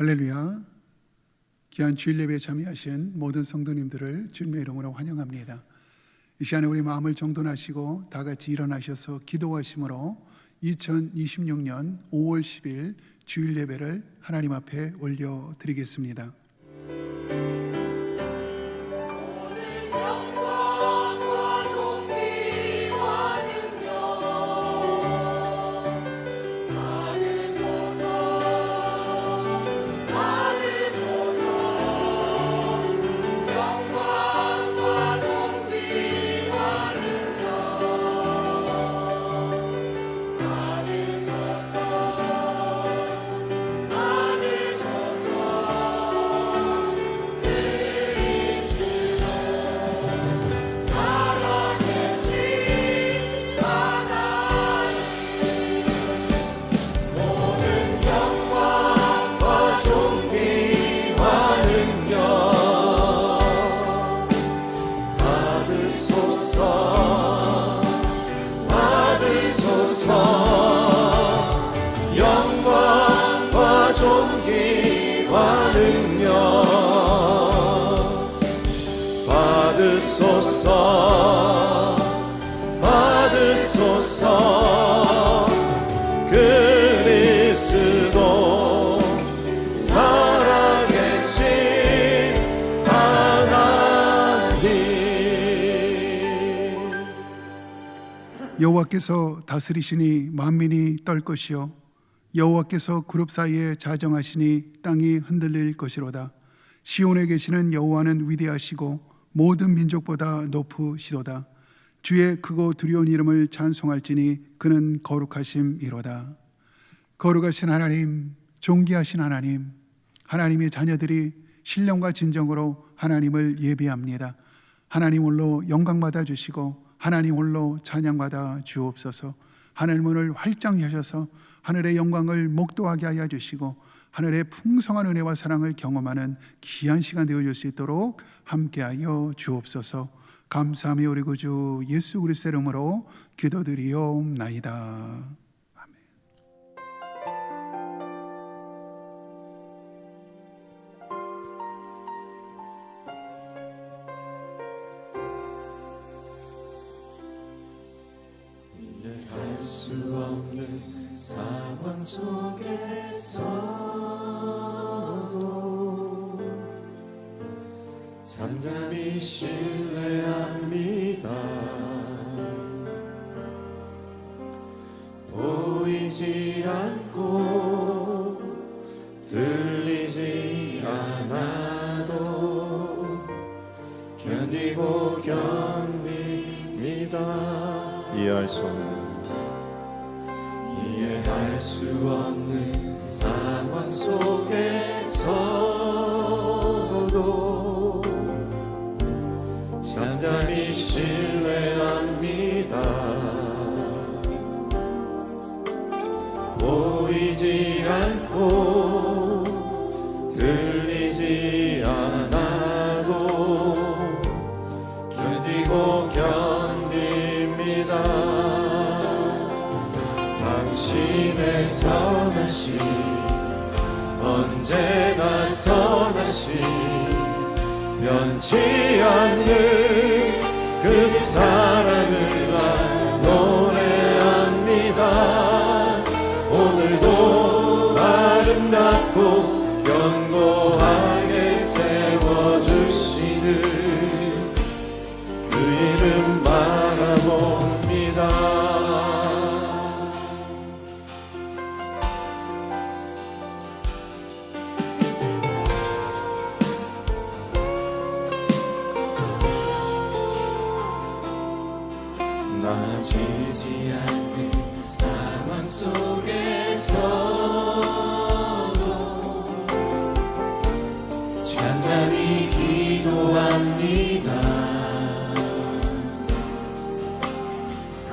할렐루야. 귀한 주일 예배에 참여하신 모든 성도님들을 주님의 이름으로 환영합니다. 이 시간에 우리 마음을 정돈하시고 다 같이 일어나셔서 기도하심으로 2026년 5월 10일 주일 예배를 하나님 앞에 올려드리겠습니다. 영광과 존귀와 능력 받으소서 받으소서. 그리스도 살아계신 하나님. 여호와께서 다스리시니 만민이 떨 것이요 여호와께서 그룹 사이에 자정하시니 땅이 흔들릴 것이로다. 시온에 계시는 여호와는 위대하시고 모든 민족보다 높으시도다. 주의 크고 두려운 이름을 찬송할지니 그는 거룩하심이로다. 거룩하신 하나님, 존귀하신 하나님, 하나님의 자녀들이 신령과 진정으로 하나님을 예배합니다. 하나님 홀로 영광 받아 주시고 하나님 홀로 찬양받아 주옵소서. 하늘 문을 활짝 여셔서 하늘의 영광을 목도하게 하여 주시고 하늘의 풍성한 은혜와 사랑을 경험하는 귀한 시간 되어줄 수 있도록 함께하여 주옵소서. 감사하며 우리 구주 예수 그리스도의 이름으로 기도드리옵나이다. 아멘. 이해할 수 없는 상황 속에서도 단단히 신뢰합니다. 보이지 않고 들리지 않아도 견디고 견딥니다. 이해할 수 없는 상황 속에서도 단단히 신뢰합니다. 보이지 않고 들리지 않아도 견디고 견딥니다. 당신의 선하심 언제나 선하심 변치 않는 그 사랑을 나 노래합니다. 오늘도 아름답고 견고하게 세워주시는 그 이름 바라봅니다. 나아지지 않는 상황 속에서도 찬찬히 기도합니다.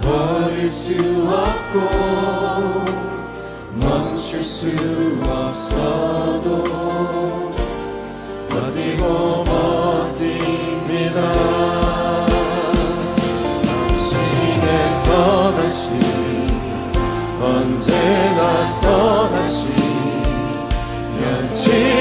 걸을 수 없고 멈출 수 없어도 버티고 버팁니다. 선하심 언제나 선하심 변치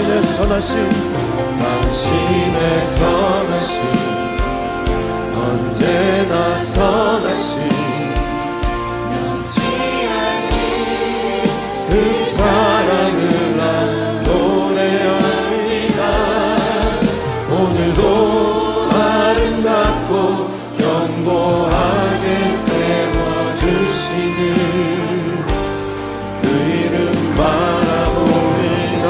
당신의 선하심 당신의 선하심 언제나 선하심 그 사랑을 난 노래합니다. 오늘도 아름답고 견고하게 세워주시는 그 이름 바라봅니다.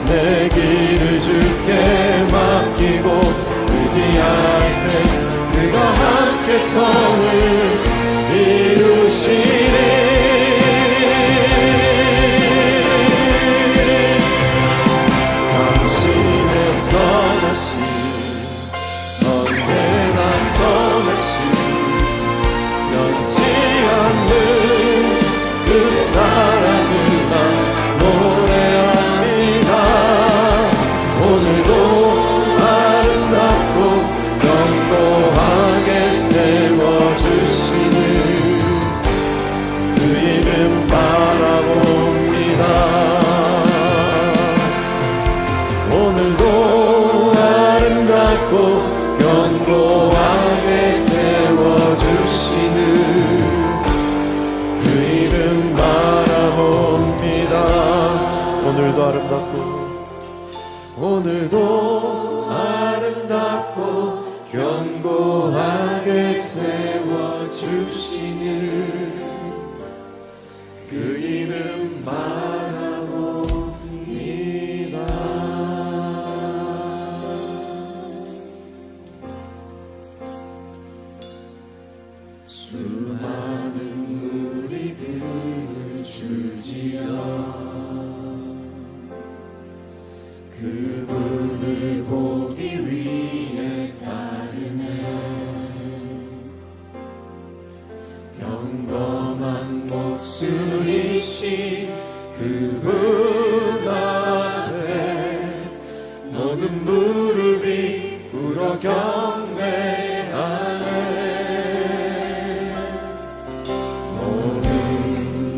내 길을 주께 맡기고 의지할 때 그가 함께 성을 이루시니 당신의 선하심 언제나 선하심 변치 않는 그 사랑을 난 노래합니다. 오늘도 아름답고 견고하게 세워주시는 그 이름 바라봅니다. 오늘도 아름답고 견고하게 세워주시는 그 이름 바라봅니다. 오늘도 아름답고 오늘도 아름답고 견고하게 세워주시는 그 이름 바라봅니다. 수많은 무리들을 주지어 그분을 보기 위해 따르네. 평범한 목소리신 그분 앞에 모든 무릎이 꿇어 경배하네. 모든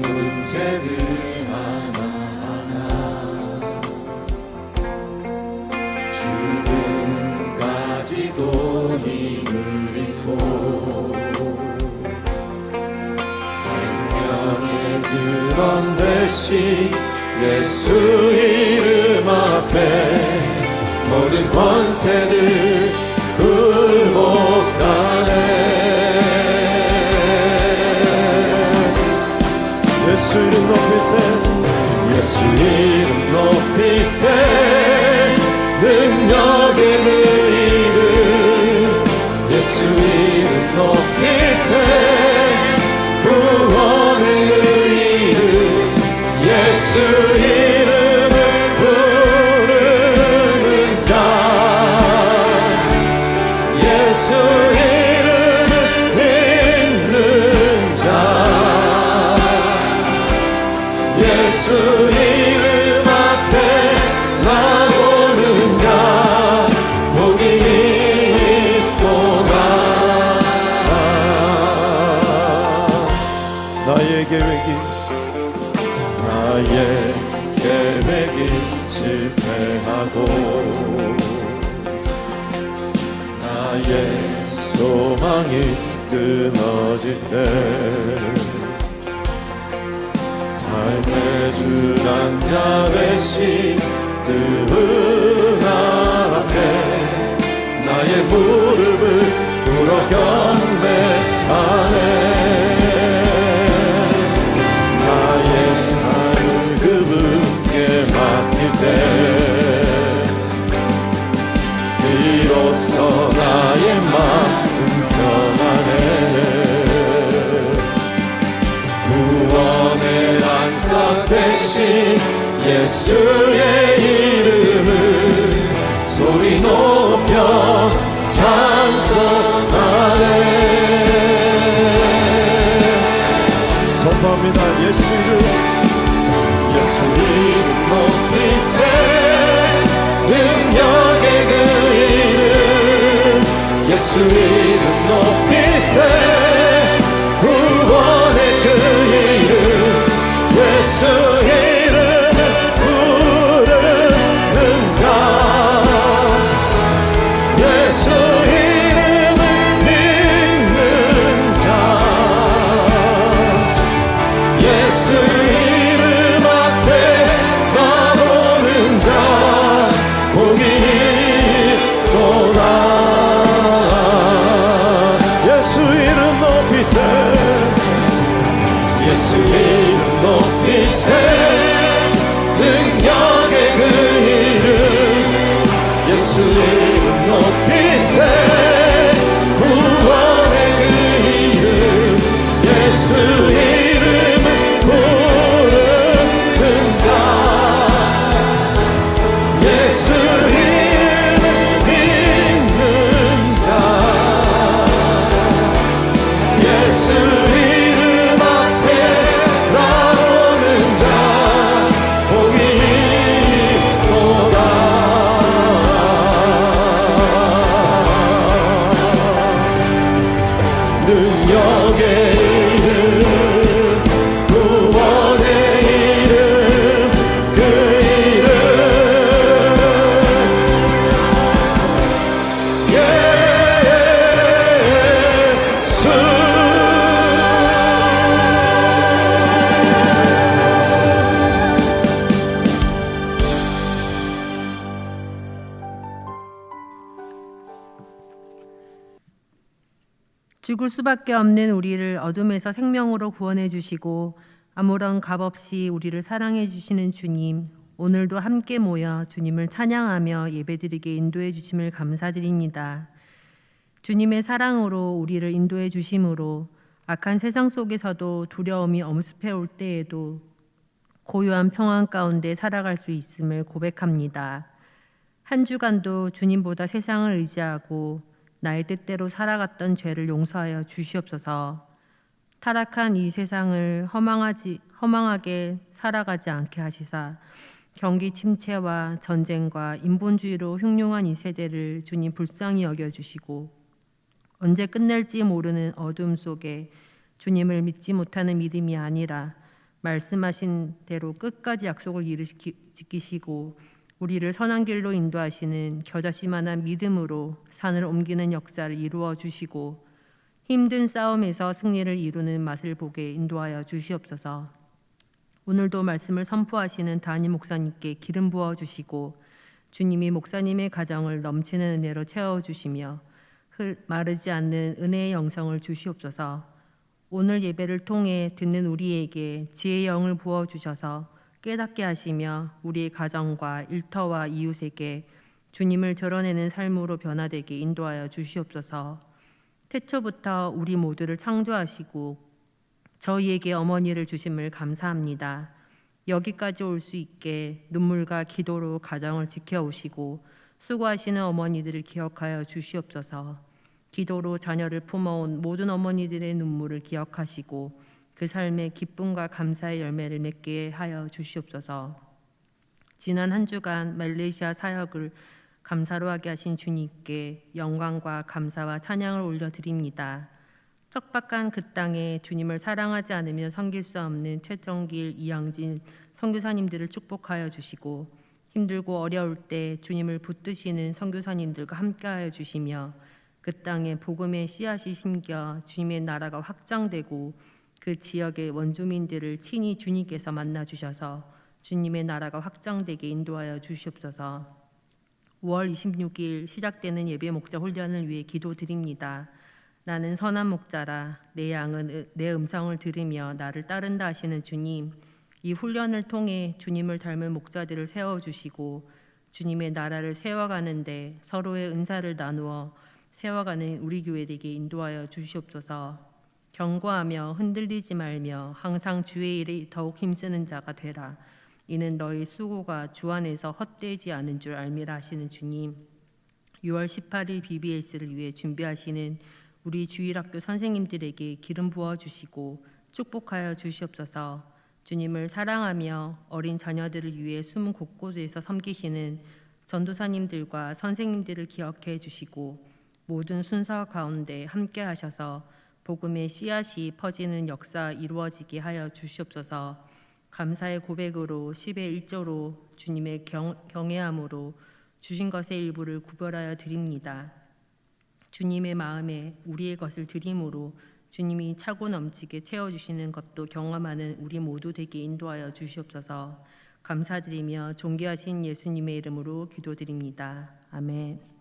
문제들 죽음까지도 힘을 잃고 생명의 그런 대신 예수 이름 앞에 모든 권세들 굴복하네. 예수 이름 높이세 예수 이름 높이세 능력의 그 이름 예수 이름 높이세 구원의 그 이름 예수 이름을 부르는 자 예수 이름을 믿는 자 예수 이름 앞에 나오는 자 복이 있도다. 나의 계획이 실패하고 나의 소망이 끊어질 때 삶의 주관자 되신 그분 앞에 나의 무릎을 꿇어 경배하네. 나의 삶을 그분께 맡길 때 비로소 나의 마음 편하네. 구원의 안석 대신 예수의 이름을 소리 높여 찬송하네. 선포합니다. 예수 이름 예수 이름 높이세 능력의 그 이름 예수 이름 높이세 구원의 그 이름 예수 이름을 부르는 높이세 능력의 그 이름 예수 이름 높이세 구원의 그 이름 예수 이름을 부르는 자 예수 이름을 믿는 자 예수 이름 앞에 나오는 자 복이 있도다 능력의 이름 구원의 이름 그 이름 죽을 수밖에 없는 우리를 어둠에서 생명으로 구원해 주시고 아무런 값 없이 우리를 사랑해 주시는 주님, 오늘도 함께 모여 주님을 찬양하며 예배드리게 인도해 주심을 감사드립니다. 주님의 사랑으로 우리를 인도해 주심으로 악한 세상 속에서도 두려움이 엄습해 올 때에도 고요한 평안 가운데 살아갈 수 있음을 고백합니다. 한 주간도 주님보다 세상을 의지하고 나의 뜻대로 살아갔던 죄를 용서하여 주시옵소서. 타락한 이 세상을 허망하게 살아가지 않게 하시사 경기 침체와 전쟁과 인본주의로 흉흉한 이 세대를 주님 불쌍히 여겨주시고 언제 끝날지 모르는 어둠 속에 주님을 믿지 못하는 믿음이 아니라 말씀하신 대로 끝까지 약속을 지키시고 우리를 선한 길로 인도하시는 겨자씨만한 믿음으로 산을 옮기는 역사를 이루어 주시고 힘든 싸움에서 승리를 이루는 맛을 보게 인도하여 주시옵소서. 오늘도 말씀을 선포하시는 담임 목사님께 기름 부어 주시고 주님이 목사님의 가정을 넘치는 은혜로 채워주시며 마르지 않는 은혜의 영성을 주시옵소서. 오늘 예배를 통해 듣는 우리에게 지혜의 영을 부어 주셔서 깨닫게 하시며 우리의 가정과 일터와 이웃에게 주님을 드러내는 삶으로 변화되게 인도하여 주시옵소서. 태초부터 우리 모두를 창조하시고 저희에게 어머니를 주심을 감사합니다. 여기까지 올 수 있게 눈물과 기도로 가정을 지켜오시고 수고하시는 어머니들을 기억하여 주시옵소서. 기도로 자녀를 품어온 모든 어머니들의 눈물을 기억하시고 그 삶의 기쁨과 감사의 열매를 맺게 하여 주시옵소서. 지난 한 주간 말레이시아 사역을 감사로 하게 하신 주님께 영광과 감사와 찬양을 올려드립니다. 척박한 그 땅에 주님을 사랑하지 않으면 섬길 수 없는 최정길, 이양진 선교사님들을 축복하여 주시고 힘들고 어려울 때 주님을 붙드시는 선교사님들과 함께하여 주시며 그 땅에 복음의 씨앗이 심겨 주님의 나라가 확장되고 그 지역의 원주민들을 친히 주님께서 만나 주셔서 주님의 나라가 확장되게 인도하여 주시옵소서. 5월 26일 시작되는 예배 목자 훈련을 위해 기도드립니다. 나는 선한 목자라 내 양은 내 음성을 들으며 나를 따른다 하시는 주님, 이 훈련을 통해 주님을 닮은 목자들을 세워주시고 주님의 나라를 세워가는데 서로의 은사를 나누어 세워가는 우리 교회에게 인도하여 주시옵소서. 경고하며 흔들리지 말며 항상 주의 일에 더욱 힘쓰는 자가 되라. 이는 너희 수고가 주 안에서 헛되지 않은 줄 알미라 하시는 주님, 6월 18일 BBS를 위해 준비하시는 우리 주일학교 선생님들에게 기름 부어주시고 축복하여 주시옵소서. 주님을 사랑하며 어린 자녀들을 위해 숨은 곳곳에서 섬기시는 전도사님들과 선생님들을 기억해 주시고 모든 순서 가운데 함께 하셔서 복음의 씨앗이 퍼지는 역사 이루어지게 하여 주시옵소서. 감사의 고백으로 10의 1조로 주님의 경외함으로 주신 것의 일부를 구별하여 드립니다. 주님의 마음에 우리의 것을 드림으로 주님이 차고 넘치게 채워주시는 것도 경험하는 우리 모두 되게 인도하여 주시옵소서. 감사드리며 존귀하신 예수님의 이름으로 기도드립니다. 아멘.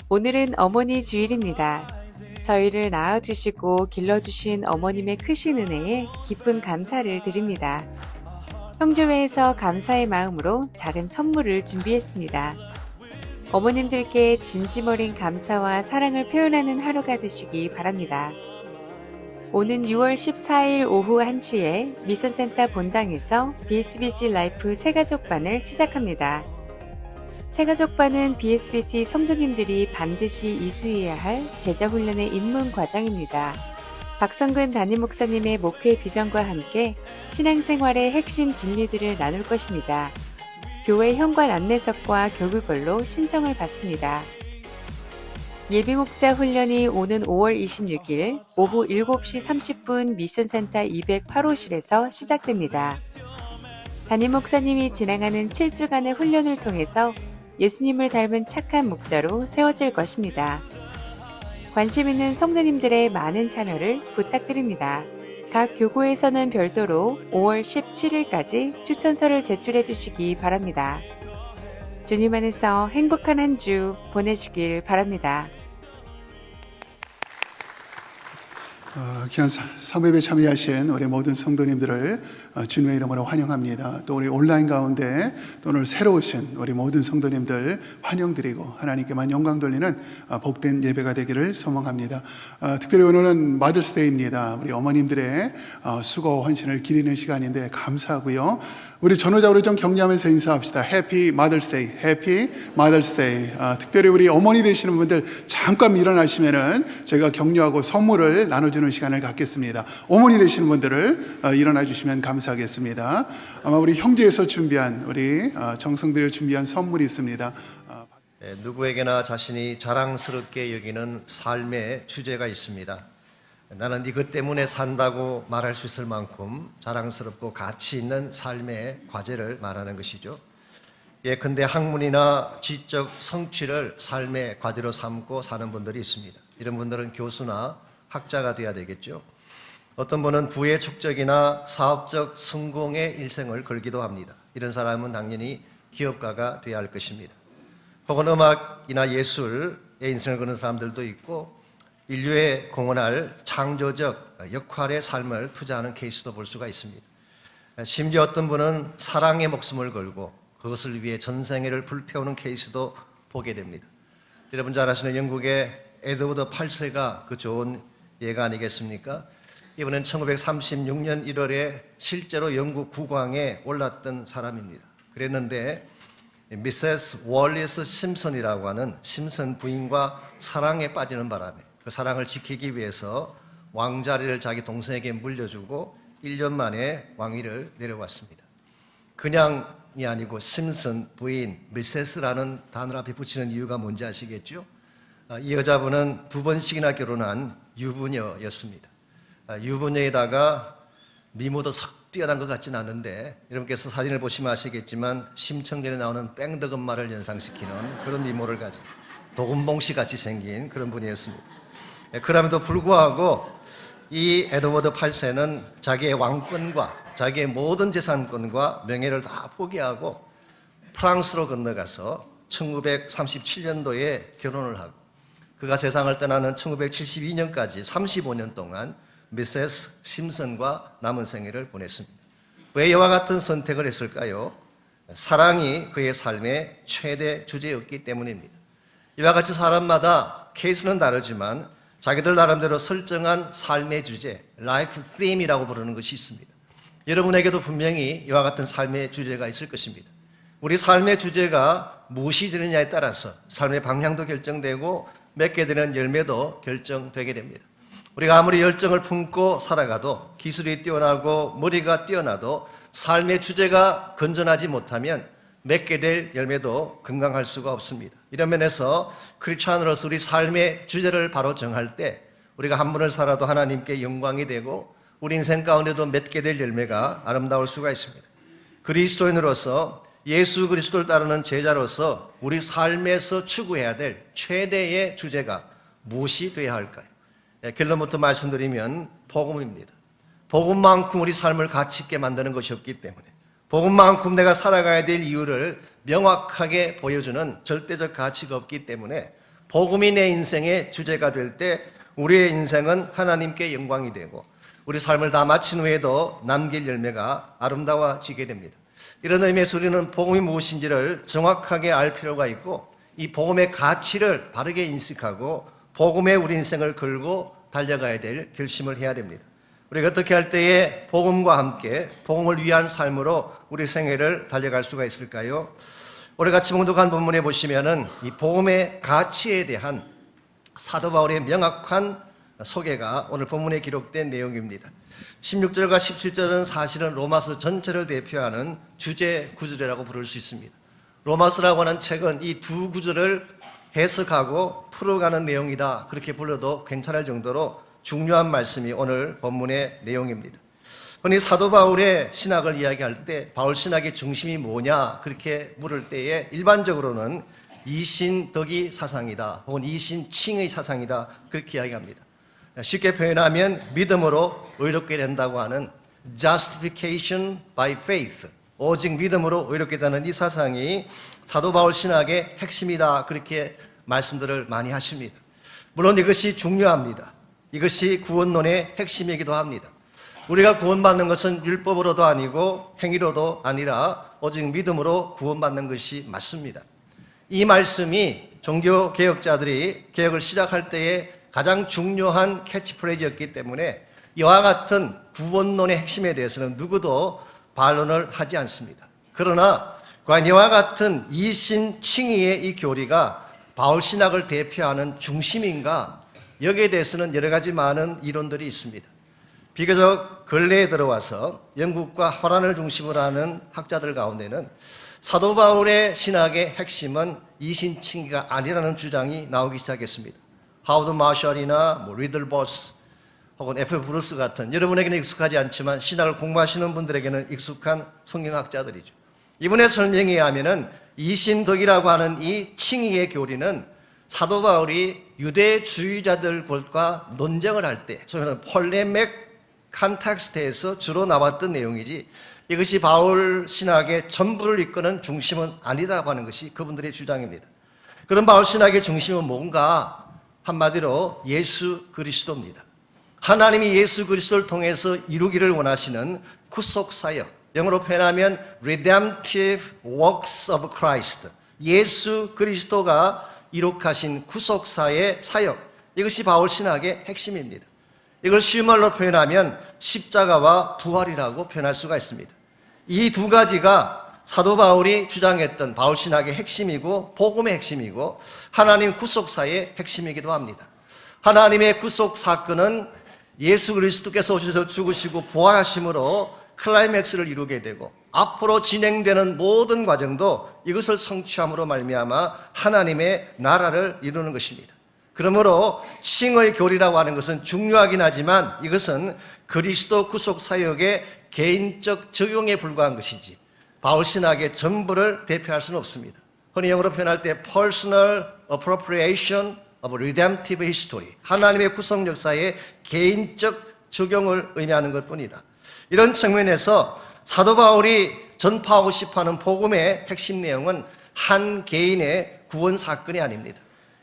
오늘은 어머니 주일입니다. 저희를 낳아주시고 길러주신 어머님의 크신 은혜에 기쁜 감사를 드립니다. 형제회에서 감사의 마음으로 작은 선물을 준비했습니다. 어머님들께 진심 어린 감사와 사랑을 표현하는 하루가 되시기 바랍니다. 오는 6월 14일 오후 1시에 미션센터 본당에서 BSBC 라이프 새가족반을 시작합니다. 새가족반은 BSBC 성도님들이 반드시 이수해야 할 제자훈련의 입문 과정입니다. 박성근 담임 목사님의 목회 비전과 함께 신앙생활의 핵심 진리들을 나눌 것입니다. 교회 현관 안내석과 교구별로 신청을 받습니다. 예비목자 훈련이 오는 5월 26일 오후 7시 30분 미션센터 208호실에서 시작됩니다. 담임 목사님이 진행하는 7주간의 훈련을 통해서 예수님을 닮은 착한 목자로 세워질 것입니다. 관심 있는 성도님들의 많은 참여를 부탁드립니다. 각 교구에서는 별도로 5월 17일까지 추천서를 제출해 주시기 바랍니다. 주님 안에서 행복한 한 주 보내시길 바랍니다. 귀한 사모예배 참여하신 우리 모든 성도님들을 주님의 이름으로 환영합니다. 또 우리 온라인 가운데 또 오늘 새로 오신 우리 모든 성도님들 환영드리고 하나님께만 영광 돌리는 복된 예배가 되기를 소망합니다. 특별히 오늘은 마더스데이입니다. 우리 어머님들의 수고와 헌신을 기리는 시간인데 감사하고요. 우리 전후적으로 좀 격려하면서 인사합시다. 해피 마더스데이, 해피 마더스데이. 특별히 우리 어머니 되시는 분들 잠깐 일어나시면은 저희가 격려하고 선물을 나눠주는 나누는 시간을 갖겠습니다. 어머니 되시는 분들을 일어나 주시면 감사하겠습니다. 아마 우리 형제에서 준비한 우리 정성들이 준비한 선물이 있습니다. 누구에게나 자신이 자랑스럽게 여기는 삶의 주제가 있습니다. 나는 이것 때문에 산다고 말할 수 있을 만큼 자랑스럽고 가치 있는 삶의 과제를 말하는 것이죠. 예컨대 학문이나 지적 성취를 삶의 과제로 삼고 사는 분들이 있습니다. 이런 분들은 교수나 학자가 되어야 되겠죠. 어떤 분은 부의 축적이나 사업적 성공의 일생을 걸기도 합니다. 이런 사람은 당연히 기업가가 되어야 할 것입니다. 혹은 음악이나 예술의 인생을 거는 사람들도 있고 인류에 공헌할 창조적 역할의 삶을 투자하는 케이스도 볼 수가 있습니다. 심지어 어떤 분은 사랑의 목숨을 걸고 그것을 위해 전생애를 불태우는 케이스도 보게 됩니다. 여러분 잘 아시는 영국의 에드워드 8세가 그 좋은 예가 아니겠습니까? 이분은 1936년 1월에 실제로 영국 국왕에 올랐던 사람입니다. 그랬는데 미세스 월리스 심슨이라고 하는 심슨 부인과 사랑에 빠지는 바람에 그 사랑을 지키기 위해서 왕자리를 자기 동생에게 물려주고 1년 만에 왕위를 내려왔습니다. 그냥이 아니고 심슨 부인 미세스라는 단어를 앞에 붙이는 이유가 뭔지 아시겠죠? 이 여자분은 2번씩이나 결혼한 유부녀였습니다. 유부녀에다가 미모도 석 뛰어난 것 같지는 않은데 여러분께서 사진을 보시면 아시겠지만 심청전에 나오는 뺑덕엄마를 연상시키는 그런 미모를 가진 도금봉씨 같이 생긴 그런 분이었습니다. 그럼에도 불구하고 이 에드워드 8세는 자기의 왕권과 자기의 모든 재산권과 명예를 다 포기하고 프랑스로 건너가서 1937년도에 결혼을 하고 그가 세상을 떠나는 1972년까지 35년 동안 미세스 심슨과 남은 생애를 보냈습니다. 왜 이와 같은 선택을 했을까요? 사랑이 그의 삶의 최대 주제였기 때문입니다. 이와 같이 사람마다 케이스는 다르지만 자기들 나름대로 설정한 삶의 주제, 라이프 팀이라고 부르는 것이 있습니다. 여러분에게도 분명히 이와 같은 삶의 주제가 있을 것입니다. 우리 삶의 주제가 무엇이 되느냐에 따라서 삶의 방향도 결정되고 맺게 되는 열매도 결정되게 됩니다. 우리가 아무리 열정을 품고 살아가도 기술이 뛰어나고 머리가 뛰어나도 삶의 주제가 건전하지 못하면 맺게 될 열매도 건강할 수가 없습니다. 이런 면에서 크리스찬으로서 우리 삶의 주제를 바로 정할 때 우리가 한 번을 살아도 하나님께 영광이 되고 우리 인생 가운데도 맺게 될 열매가 아름다울 수가 있습니다. 그리스도인으로서 예수 그리스도를 따르는 제자로서 우리 삶에서 추구해야 될 최대의 주제가 무엇이 되어야 할까요? 결론부터 말씀드리면 복음입니다. 복음만큼 우리 삶을 가치 있게 만드는 것이 없기 때문에 복음만큼 내가 살아가야 될 이유를 명확하게 보여주는 절대적 가치가 없기 때문에 복음이 내 인생의 주제가 될 때 우리의 인생은 하나님께 영광이 되고 우리 삶을 다 마친 후에도 남길 열매가 아름다워지게 됩니다. 이런 의미에서 우리는 복음이 무엇인지를 정확하게 알 필요가 있고 이 복음의 가치를 바르게 인식하고 복음에 우리 인생을 걸고 달려가야 될 결심을 해야 됩니다. 우리가 어떻게 할 때에 복음과 함께 복음을 위한 삶으로 우리 생애를 달려갈 수가 있을까요? 오늘같이 봉독한 본문에 보시면은 이 복음의 가치에 대한 사도 바울의 명확한 소개가 오늘 본문에 기록된 내용입니다. 16절과 17절은 사실은 로마서 전체를 대표하는 주제 구절이라고 부를 수 있습니다. 로마서라고 하는 책은 이 두 구절을 해석하고 풀어가는 내용이다. 그렇게 불러도 괜찮을 정도로 중요한 말씀이 오늘 본문의 내용입니다. 그러니 사도 바울의 신학을 이야기할 때 바울 신학의 중심이 뭐냐 그렇게 물을 때에 일반적으로는 이신덕의 사상이다 혹은 이신칭의 사상이다 그렇게 이야기합니다. 쉽게 표현하면 믿음으로 의롭게 된다고 하는 justification by faith, 오직 믿음으로 의롭게 되는 이 사상이 사도 바울 신학의 핵심이다 그렇게 말씀들을 많이 하십니다. 물론 이것이 중요합니다. 이것이 구원론의 핵심이기도 합니다. 우리가 구원받는 것은 율법으로도 아니고 행위로도 아니라 오직 믿음으로 구원받는 것이 맞습니다. 이 말씀이 종교개혁자들이 개혁을 시작할 때에 가장 중요한 캐치프레이즈였기 때문에 이와 같은 구원론의 핵심에 대해서는 누구도 반론을 하지 않습니다. 그러나 과연 이와 같은 이신칭의의 이 교리가 바울 신학을 대표하는 중심인가 여기에 대해서는 여러 가지 많은 이론들이 있습니다. 비교적 근래에 들어와서 영국과 호란을 중심으로 하는 학자들 가운데는 사도 바울의 신학의 핵심은 이신칭의가 아니라는 주장이 나오기 시작했습니다. 하워드 마셜이나 리들버스 혹은 F. 브루스 같은 여러분에게는 익숙하지 않지만 신학을 공부하시는 분들에게는 익숙한 성경학자들이죠. 이분의 설명에 의하면은 이신덕이라고 하는 이 칭의의 교리는 사도 바울이 유대주의자들과 논쟁을 할 때, 소위 말하는 폴레믹 컨텍스트에서 주로 나왔던 내용이지 이것이 바울 신학의 전부를 이끄는 중심은 아니라고 하는 것이 그분들의 주장입니다. 그런 바울 신학의 중심은 뭔가? 한마디로 예수 그리스도입니다. 하나님이 예수 그리스도를 통해서 이루기를 원하시는 구속사역, 영어로 표현하면 redemptive works of Christ, 예수 그리스도가 이룩하신 구속사의 사역, 이것이 바울 신학의 핵심입니다. 이걸 쉬운 말로 표현하면 십자가와 부활이라고 표현할 수가 있습니다. 이 두 가지가 사도 바울이 주장했던 바울 신학의 핵심이고 복음의 핵심이고 하나님 구속사의 핵심이기도 합니다. 하나님의 구속 사건은 예수 그리스도께서 오셔서 죽으시고 부활하심으로 클라이맥스를 이루게 되고 앞으로 진행되는 모든 과정도 이것을 성취함으로 말미암아 하나님의 나라를 이루는 것입니다. 그러므로 칭의 교리라고 하는 것은 중요하긴 하지만 이것은 그리스도 구속 사역의 개인적 적용에 불과한 것이지 바울 신학의 전부를 대표할 수는 없습니다. 흔히 영어로 표현할 때 personal appropriation of redemptive history, 하나님의 구속 역사의 개인적 적용을 의미하는 것뿐이다. 이런 측면에서 사도 바울이 전파하고 싶어하는 복음의 핵심 내용은 한 개인의 구원 사건이 아닙니다.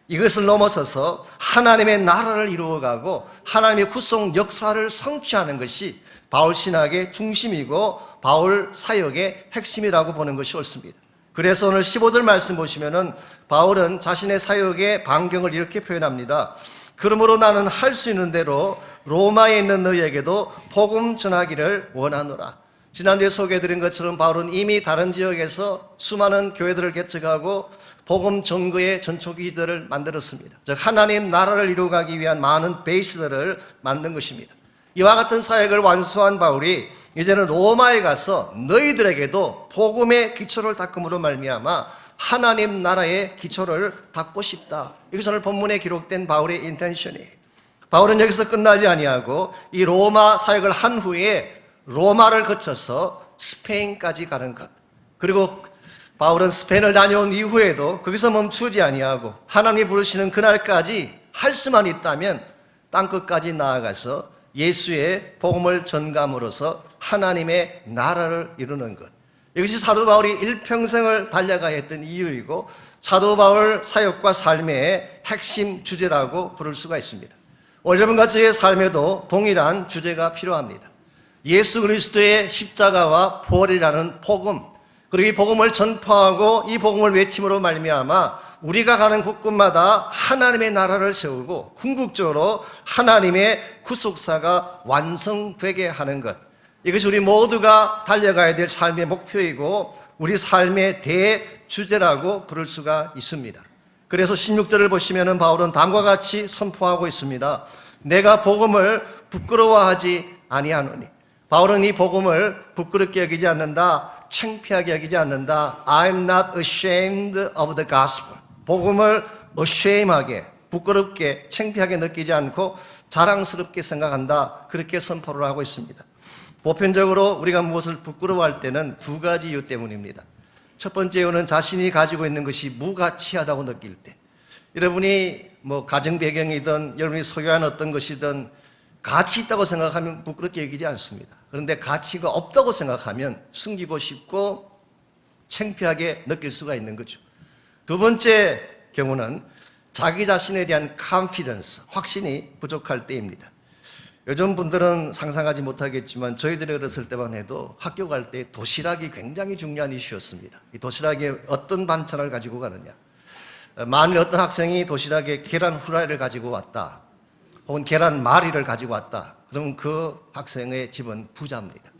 이것을 넘어서서 하나님의 나라를 이루어가고 하나님의 구속 역사를 성취하는 것이 바울 신학의 중심이고 바울 사역의 핵심이라고 보는 것이 옳습니다. 그래서 오늘 15절 말씀 보시면은 바울은 자신의 사역의 반경을 이렇게 표현합니다. 그러므로 나는 할 수 있는 대로 로마에 있는 너희에게도 복음 전하기를 원하노라. 지난주에 소개해드린 것처럼 바울은 이미 다른 지역에서 수많은 교회들을 개척하고 복음 전거의 전초기들을 만들었습니다. 즉 하나님 나라를 이루어가기 위한 많은 베이스들을 만든 것입니다. 이와 같은 사역을 완수한 바울이 이제는 로마에 가서 너희들에게도 복음의 기초를 닦음으로 말미암아 하나님 나라의 기초를 닦고 싶다. 이것이 오늘 본문에 기록된 바울의 인텐션이에요. 바울은 여기서 끝나지 아니하고 이 로마 사역을 한 후에 로마를 거쳐서 스페인까지 가는 것, 그리고 바울은 스페인을 다녀온 이후에도 거기서 멈추지 아니하고 하나님이 부르시는 그날까지 할 수만 있다면 땅끝까지 나아가서 예수의 복음을 전감으로써 하나님의 나라를 이루는 것, 이것이 사도 바울이 일평생을 달려가야 했던 이유이고 사도 바울 사역과 삶의 핵심 주제라고 부를 수가 있습니다. 오늘 여러분과 저의 삶에도 동일한 주제가 필요합니다. 예수 그리스도의 십자가와 부활이라는 복음, 그리고 이 복음을 전파하고 이 복음을 외침으로 말미암아 우리가 가는 곳곳마다 하나님의 나라를 세우고 궁극적으로 하나님의 구속사가 완성되게 하는 것, 이것이 우리 모두가 달려가야 될 삶의 목표이고 우리 삶의 대주제라고 부를 수가 있습니다. 그래서 16절을 보시면 바울은 다음과 같이 선포하고 있습니다. 내가 복음을 부끄러워하지 아니하노니. 바울은 이 복음을 부끄럽게 여기지 않는다, 창피하게 여기지 않는다. I'm not ashamed of the gospel. 복음을 ashame하게, 부끄럽게, 창피하게 느끼지 않고 자랑스럽게 생각한다. 그렇게 선포를 하고 있습니다. 보편적으로 우리가 무엇을 부끄러워할 때는 두 가지 이유 때문입니다. 첫 번째 이유는 자신이 가지고 있는 것이 무가치하다고 느낄 때. 여러분이 가정 배경이든 여러분이 소유한 어떤 것이든 가치 있다고 생각하면 부끄럽게 여기지 않습니다. 그런데 가치가 없다고 생각하면 숨기고 싶고 창피하게 느낄 수가 있는 거죠. 두 번째 경우는 자기 자신에 대한 confidence, 확신이 부족할 때입니다. 요즘 분들은 상상하지 못하겠지만 저희들이 어렸을 때만 해도 학교 갈 때 도시락이 굉장히 중요한 이슈였습니다. 이 도시락에 어떤 반찬을 가지고 가느냐. 만일 어떤 학생이 도시락에 계란 후라이를 가지고 왔다, 혹은 계란 말이를 가지고 왔다, 그러면 그 학생의 집은 부자입니다.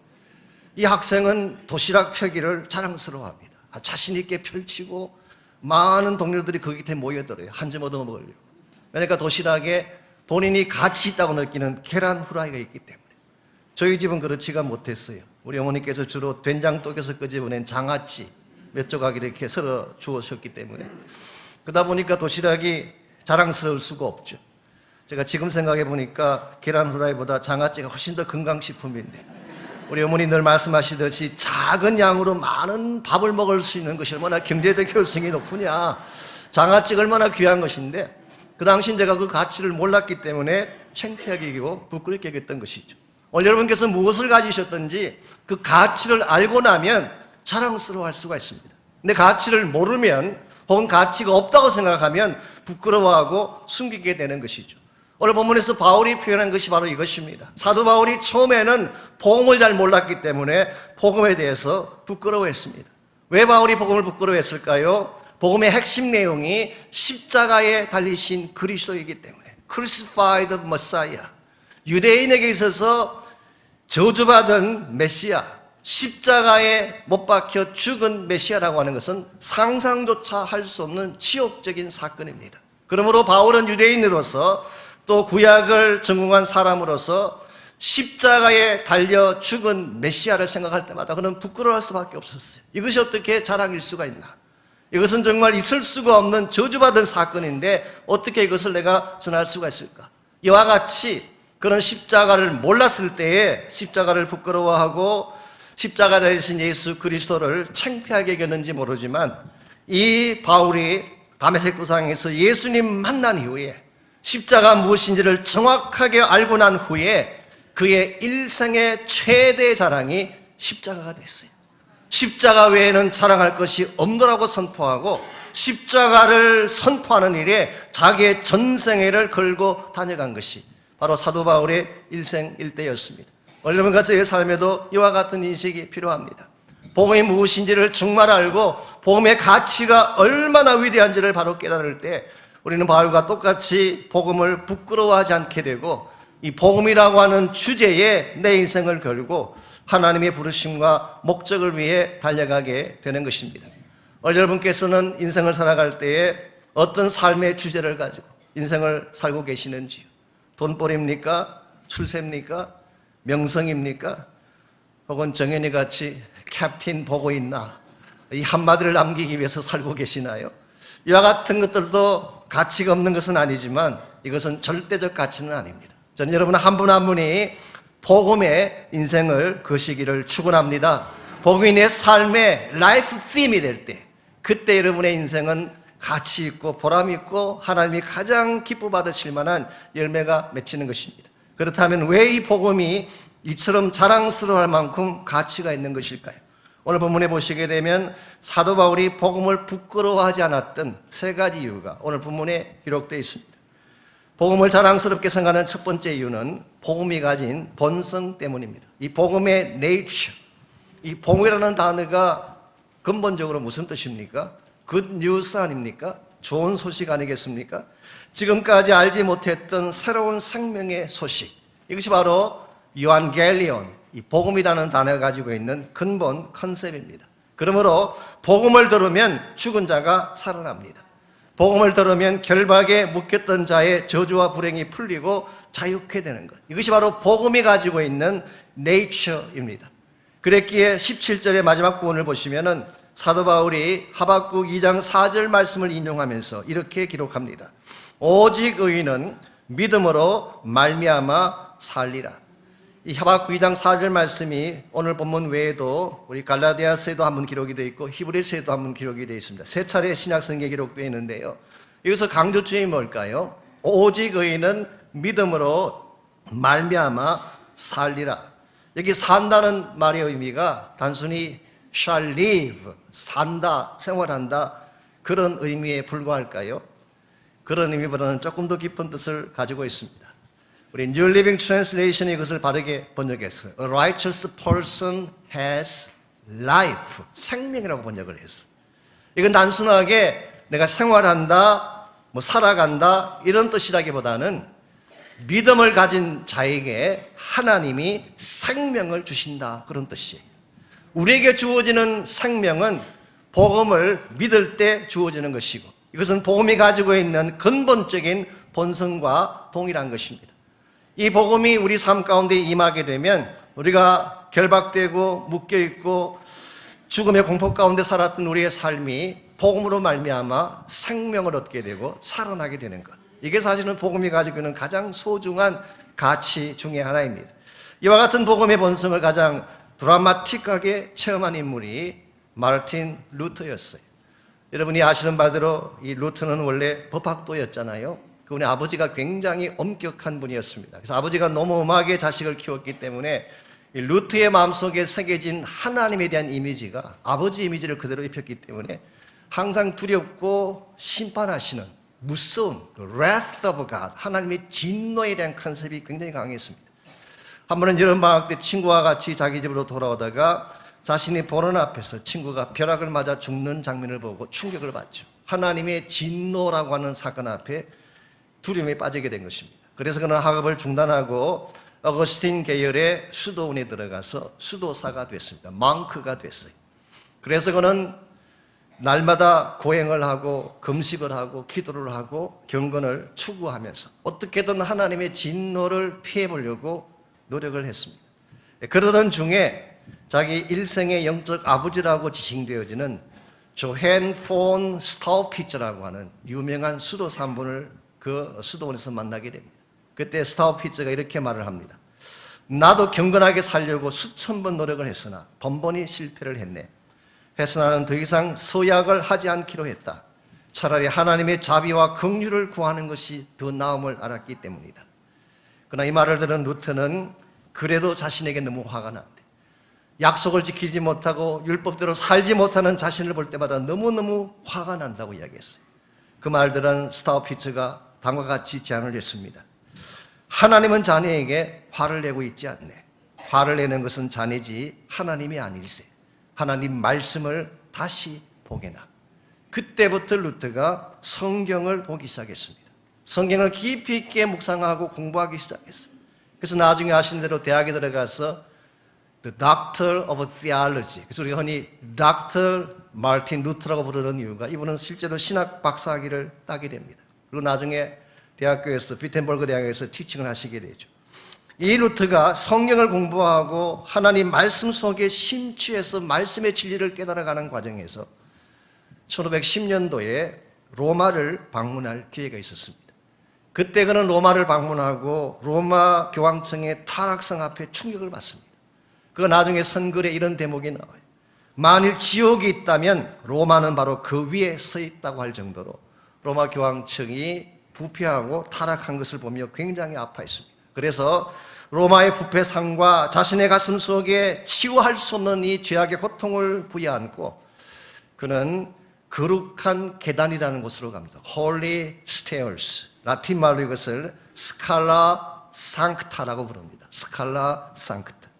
이 학생은 도시락 펴기를 자랑스러워합니다. 자신 있게 펼치고 많은 동료들이 거기 곁에 모여들어요. 한 점 얻어 먹으려고. 그러니까 도시락에 본인이 가치 있다고 느끼는 계란 후라이가 있기 때문에. 저희 집은 그렇지가 못했어요. 우리 어머니께서 주로 된장독에서 끄집어낸 장아찌 몇 조각 이렇게 썰어 주셨기 때문에. 그러다 보니까 도시락이 자랑스러울 수가 없죠. 제가 지금 생각해 보니까 계란 후라이보다 장아찌가 훨씬 더 건강식품인데, 우리 어머니 늘 말씀하시듯이 작은 양으로 많은 밥을 먹을 수 있는 것이 얼마나 경제적 효율성이 높으냐, 장아찌가 얼마나 귀한 것인데, 그 당시 제가 그 가치를 몰랐기 때문에 창피하게 여기고 부끄럽게 여겼던 것이죠. 오늘 여러분께서 무엇을 가지셨든지 그 가치를 알고 나면 자랑스러워할 수가 있습니다. 근데 가치를 모르면, 혹은 가치가 없다고 생각하면 부끄러워하고 숨기게 되는 것이죠. 오늘 본문에서 바울이 표현한 것이 바로 이것입니다. 사도 바울이 처음에는 복음을 잘 몰랐기 때문에 복음에 대해서 부끄러워했습니다. 왜 바울이 복음을 부끄러워했을까요? 복음의 핵심 내용이 십자가에 달리신 그리스도이기 때문에. Crucified Messiah. 유대인에게 있어서 저주받은 메시아, 십자가에 못 박혀 죽은 메시아라고 하는 것은 상상조차 할 수 없는 치욕적인 사건입니다. 그러므로 바울은 유대인으로서 또 구약을 전공한 사람으로서 십자가에 달려 죽은 메시아를 생각할 때마다 그는 부끄러워할 수밖에 없었어요. 이것이 어떻게 자랑일 수가 있나? 이것은 정말 있을 수가 없는 저주받은 사건인데 어떻게 이것을 내가 전할 수가 있을까? 이와 같이 그런 십자가를 몰랐을 때에 십자가를 부끄러워하고 십자가에 달리신 예수 그리스도를 창피하게 여겼는지 모르지만, 이 바울이 다메섹 도상에서 예수님 만난 이후에 십자가 무엇인지를 정확하게 알고 난 후에 그의 일생의 최대 자랑이 십자가가 됐어요. 십자가 외에는 자랑할 것이 없노라고 선포하고 십자가를 선포하는 일에 자기의 전생애를 걸고 다녀간 것이 바로 사도 바울의 일생일대였습니다. 여러분과 저의 삶에도 이와 같은 인식이 필요합니다. 복음이 무엇인지를 정말 알고 복음의 가치가 얼마나 위대한지를 바로 깨달을 때 우리는 바울과 똑같이 복음을 부끄러워하지 않게 되고 이 복음이라고 하는 주제에 내 인생을 걸고 하나님의 부르심과 목적을 위해 달려가게 되는 것입니다. 오늘 여러분께서는 인생을 살아갈 때에 어떤 삶의 주제를 가지고 인생을 살고 계시는지요? 돈벌이입니까? 출세입니까? 명성입니까? 혹은 정현이 같이 캡틴 보고 있나? 이 한마디를 남기기 위해서 살고 계시나요? 이와 같은 것들도 가치가 없는 것은 아니지만 이것은 절대적 가치는 아닙니다. 저는 여러분 한 분 한 분이 복음의 인생을 거시기를 축원합니다. 복음이 내 삶의 라이프 팀이 될 때, 그때 여러분의 인생은 가치 있고 보람 있고 하나님이 가장 기뻐 받으실 만한 열매가 맺히는 것입니다. 그렇다면 왜 이 복음이 이처럼 자랑스러워할 만큼 가치가 있는 것일까요? 오늘 본문에 보시게 되면 사도 바울이 복음을 부끄러워하지 않았던 세 가지 이유가 오늘 본문에 기록되어 있습니다. 복음을 자랑스럽게 생각하는 첫 번째 이유는 복음이 가진 본성 때문입니다. 이 복음의 nature, 이 복음이라는 단어가 근본적으로 무슨 뜻입니까? good news 아닙니까? 좋은 소식 아니겠습니까? 지금까지 알지 못했던 새로운 생명의 소식, 이것이 바로 이완겔리온, 이 복음이라는 단어가 가지고 있는 근본 컨셉입니다. 그러므로 복음을 들으면 죽은 자가 살아납니다. 복음을 들으면 결박에 묶였던 자의 저주와 불행이 풀리고 자유케 되는 것, 이것이 바로 복음이 가지고 있는 네이처입니다. 그랬기에 17절의 마지막 부분을 보시면은 사도 바울이 하박국 2장 4절 말씀을 인용하면서 이렇게 기록합니다. 오직 의인은 믿음으로 말미암아 살리라. 이 하박국 2장 4절 말씀이 오늘 본문 외에도 우리 갈라디아서에도 한번 기록이 되어 있고 히브리서에도 한번 기록이 되어 있습니다. 세 차례 신약성경에 기록되어 있는데요. 여기서 강조점이 뭘까요? 오직 의인은 믿음으로 말미암아 살리라. 여기 산다는 말의 의미가 단순히 shall live, 산다, 생활한다, 그런 의미에 불과할까요? 그런 의미보다는 조금 더 깊은 뜻을 가지고 있습니다. 우리 New Living Translation이 이것을 바르게 번역했어요. A righteous person has life, 생명이라고 번역을 했어요. 이건 단순하게 내가 생활한다, 살아간다 이런 뜻이라기보다는 믿음을 가진 자에게 하나님이 생명을 주신다, 그런 뜻이에요. 우리에게 주어지는 생명은 복음을 믿을 때 주어지는 것이고, 이것은 복음이 가지고 있는 근본적인 본성과 동일한 것입니다. 이 복음이 우리 삶 가운데 임하게 되면 우리가 결박되고 묶여있고 죽음의 공포 가운데 살았던 우리의 삶이 복음으로 말미암아 생명을 얻게 되고 살아나게 되는 것. 이게 사실은 복음이 가지고 있는 가장 소중한 가치 중에 하나입니다. 이와 같은 복음의 본성을 가장 드라마틱하게 체험한 인물이 마르틴 루터였어요. 여러분이 아시는 바대로 이 루터는 원래 법학도였잖아요. 그분의 아버지가 굉장히 엄격한 분이었습니다. 그래서 아버지가 너무 엄하게 자식을 키웠기 때문에 이 루터의 마음속에 새겨진 하나님에 대한 이미지가 아버지 이미지를 그대로 입혔기 때문에 항상 두렵고 심판하시는 무서운 wrath of God, 하나님의 진노에 대한 컨셉이 굉장히 강했습니다. 한 번은 여름방학 때 친구와 같이 자기 집으로 돌아오다가 자신이 보는 앞에서 친구가 벼락을 맞아 죽는 장면을 보고 충격을 받죠. 하나님의 진노라고 하는 사건 앞에 두려움에 빠지게 된 것입니다. 그래서 그는 학업을 중단하고 어거스틴 계열의 수도원에 들어가서 수도사가 됐습니다. 멍크가 됐어요. 그래서 그는 날마다 고행을 하고 금식을 하고 기도를 하고 경건을 추구하면서 어떻게든 하나님의 진노를 피해보려고 노력을 했습니다. 그러던 중에 자기 일생의 영적 아버지라고 지칭되어지는 조헨 폰 스타우피츠라고 하는 유명한 수도사 한 분을 그 수도원에서 만나게 됩니다. 그때 스타우피츠가 이렇게 말을 합니다. 나도 경건하게 살려고 수천 번 노력을 했으나 번번이 실패를 했네. 해서 나는 더 이상 서약을 하지 않기로 했다. 차라리 하나님의 자비와 긍휼을 구하는 것이 더 나음을 알았기 때문이다. 그러나 이 말을 들은 루터는 그래도 자신에게 너무 화가 난대. 약속을 지키지 못하고 율법대로 살지 못하는 자신을 볼 때마다 너무너무 화가 난다고 이야기했어요. 그 말 들은 스타우피츠가 다음과 같이 제안을 했습니다. 하나님은 자네에게 화를 내고 있지 않네. 화를 내는 것은 자네지 하나님이 아닐세. 하나님 말씀을 다시 보게나. 그때부터 루터가 성경을 보기 시작했습니다. 성경을 깊이 있게 묵상하고 공부하기 시작했어요. 그래서 나중에 아시는 대로 대학에 들어가서 The Doctor of Theology, 그래서 우리가 흔히 Dr. 마르틴 루터라고 부르는 이유가 이분은 실제로 신학 박사학위를 따게 됩니다. 그리고 나중에 대학교에서 비텐버그 대학에서 티칭을 하시게 되죠. 이 루터가 성경을 공부하고 하나님 말씀 속에 심취해서 말씀의 진리를 깨달아가는 과정에서 1510년도에 로마를 방문할 기회가 있었습니다. 그때 그는 로마를 방문하고 로마 교황청의 타락성 앞에 충격을 받습니다. 그 나중에 선글에 이런 대목이 나와요. 만일 지옥이 있다면 로마는 바로 그 위에 서 있다고 할 정도로 로마 교황청이 부패하고 타락한 것을 보며 굉장히 아파했습니다. 그래서 로마의 부패상과 자신의 가슴 속에 치유할 수 없는 이 죄악의 고통을 부여안고 그는 거룩한 계단이라는 곳으로 갑니다. Holy Stairs, 라틴 말로 이것을 스칼라 상크타라고 부릅니다. 스칼라 상크타.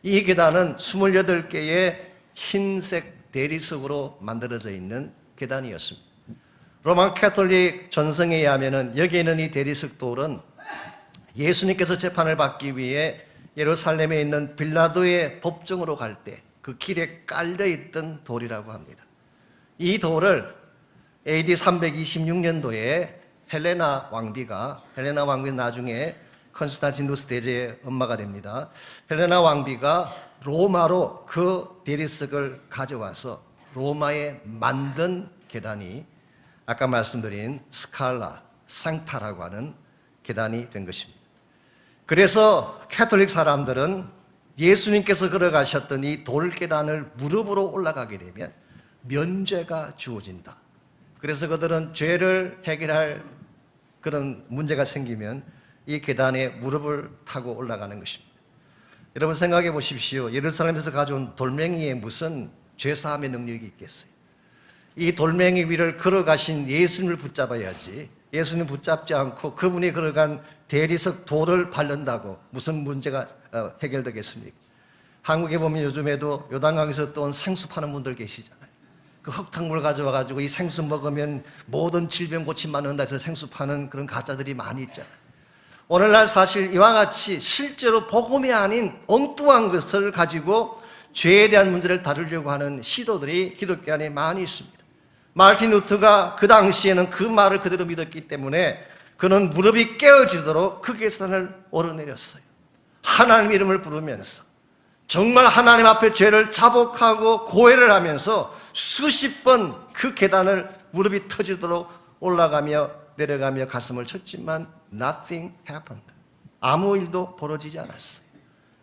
이 계단은 28개의 흰색 대리석으로 만들어져 있는 계단이었습니다. 로마 캐톨릭 전성에 의하면 여기에 있는 이 대리석 돌은 예수님께서 재판을 받기 위해 예루살렘에 있는 빌라도의 법정으로 갈 때 그 길에 깔려있던 돌이라고 합니다. 이 돌을 AD 326년도에 헬레나 왕비는 나중에 컨스탄티누스 대제의 엄마가 됩니다. 헬레나 왕비가 로마로 그 대리석을 가져와서 로마에 만든 계단이 아까 말씀드린 스칼라 상타라고 하는 계단이 된 것입니다. 그래서 캐톨릭 사람들은 예수님께서 걸어가셨던 이 돌계단을 무릎으로 올라가게 되면 면죄가 주어진다. 그래서 그들은 죄를 해결할 그런 문제가 생기면 이 계단에 무릎을 타고 올라가는 것입니다. 여러분 생각해 보십시오. 예루살렘에서 가져온 돌멩이에 무슨 죄사함의 능력이 있겠어요? 이 돌멩이 위를 걸어가신 예수님을 붙잡아야지, 예수님 붙잡지 않고 그분이 걸어간 대리석 돌을 밟는다고 무슨 문제가 해결되겠습니까? 한국에 보면 요즘에도 요단강에서 또 온 생수 파는 분들 계시잖아요. 그 흙탕물 가져와가지고 이 생수 먹으면 모든 질병 고침 받는다 해서 생수 파는 그런 가짜들이 많이 있잖아요. 오늘날 사실 이와 같이 실제로 복음이 아닌 엉뚱한 것을 가지고 죄에 대한 문제를 다루려고 하는 시도들이 기독교 안에 많이 있습니다. 마르틴 루터가 그 당시에는 그 말을 그대로 믿었기 때문에 그는 무릎이 깨어지도록 그 계단을 오르내렸어요. 하나님 이름을 부르면서 정말 하나님 앞에 죄를 자복하고 고해를 하면서 수십 번 그 계단을 무릎이 터지도록 올라가며 내려가며 가슴을 쳤지만 nothing happened. 아무 일도 벌어지지 않았어요.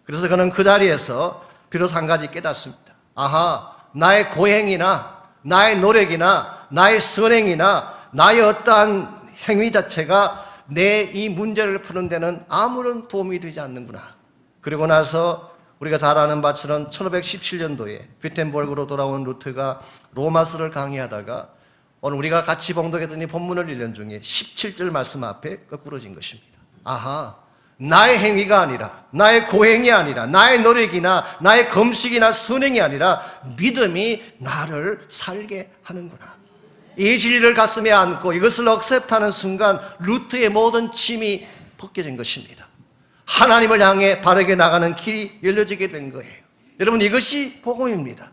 그래서 그는 그 자리에서 비로소 한 가지 깨닫습니다. 아하, 나의 고행이나 나의 노력이나 나의 선행이나 나의 어떠한 행위 자체가 내 이 문제를 푸는 데는 아무런 도움이 되지 않는구나. 그리고 나서 우리가 잘 아는 바처럼 1517년도에 위텐버그로 돌아온 루트가 로마서를 강의하다가 오늘 우리가 같이 봉독했던 이 본문을 읽는 중에 17절 말씀 앞에 거꾸러진 것입니다. 아하, 나의 행위가 아니라 나의 고행이 아니라 나의 노력이나 나의 검식이나 선행이 아니라 믿음이 나를 살게 하는구나. 이 진리를 가슴에 안고 이것을 억셉트하는 순간 루트의 모든 짐이 벗겨진 것입니다. 하나님을 향해 바르게 나가는 길이 열려지게 된 거예요. 여러분, 이것이 복음입니다.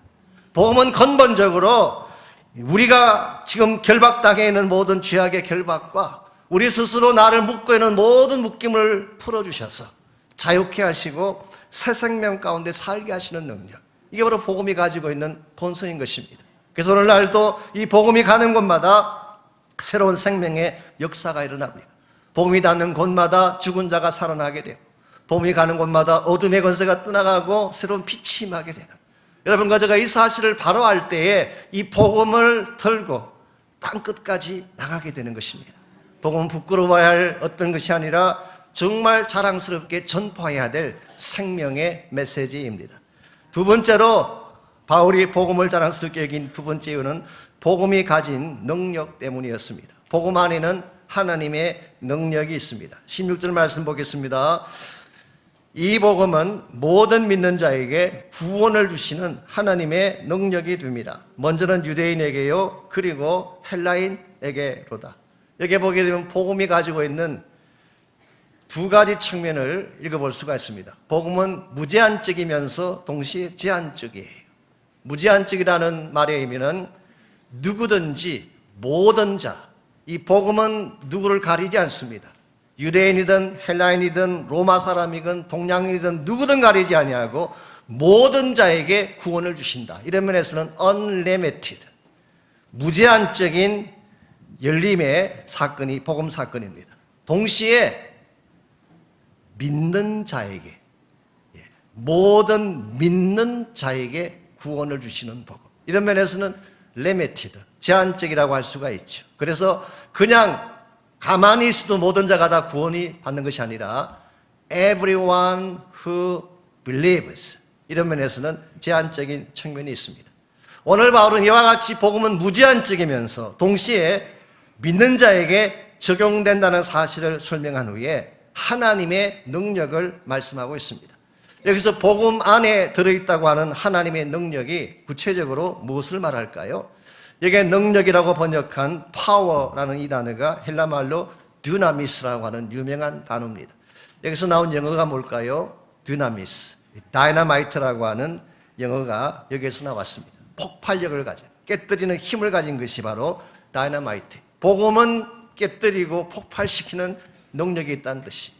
복음은 근본적으로 우리가 지금 결박당해 있는 모든 죄악의 결박과 우리 스스로 나를 묶고 있는 모든 묶임을 풀어주셔서 자유케 하시고 새 생명 가운데 살게 하시는 능력, 이게 바로 복음이 가지고 있는 본성인 것입니다. 그래서 오늘날도 이 복음이 가는 곳마다 새로운 생명의 역사가 일어납니다. 복음이 닿는 곳마다 죽은 자가 살아나게 되고, 복음이 가는 곳마다 어둠의 권세가 떠나가고 새로운 빛이 임하게 되는, 여러분과 제가 이 사실을 바로 알 때에 이 복음을 들고 땅 끝까지 나가게 되는 것입니다. 복음은 부끄러워야 할 어떤 것이 아니라 정말 자랑스럽게 전파해야 될 생명의 메시지입니다. 두 번째로 바울이 복음을 자랑스럽게 여긴 두 번째 이유는 복음이 가진 능력 때문이었습니다. 복음 안에는 하나님의 능력이 있습니다. 16절 말씀 보겠습니다. 이 복음은 모든 믿는 자에게 구원을 주시는 하나님의 능력이 됩니다. 먼저는 유대인에게요, 그리고 헬라인에게로다. 여기 보게 되면 복음이 가지고 있는 두 가지 측면을 읽어볼 수가 있습니다. 복음은 무제한적이면서 동시에 제한적이에요. 무제한적이라는 말의 의미는 누구든지 모든 자, 이 복음은 누구를 가리지 않습니다. 유대인이든 헬라인이든 로마 사람이든 동양인이든 누구든 가리지 아니하고 모든 자에게 구원을 주신다. 이런 면에서는 unlimited, 무제한적인 열림의 사건이 복음 사건입니다. 동시에 믿는 자에게, 모든 믿는 자에게 구원을 주시는 복음, 이런 면에서는 limited, 제한적이라고 할 수가 있죠. 그래서 그냥 가만히 있어도 모든 자가 다 구원이 받는 것이 아니라 everyone who believes, 이런 면에서는 제한적인 측면이 있습니다. 오늘 바울은 이와 같이 복음은 무제한적이면서 동시에 믿는 자에게 적용된다는 사실을 설명한 후에 하나님의 능력을 말씀하고 있습니다. 여기서 복음 안에 들어있다고 하는 하나님의 능력이 구체적으로 무엇을 말할까요? 여기에 능력이라고 번역한 파워라는 이 단어가 헬라말로 듀나미스라고 하는 유명한 단어입니다. 여기서 나온 영어가 뭘까요? 듀나미스, 다이너마이트라고 하는 영어가 여기에서 나왔습니다. 폭발력을 가진, 깨뜨리는 힘을 가진 것이 바로 다이너마이트. 복음은 깨뜨리고 폭발시키는 능력이 있다는 뜻이,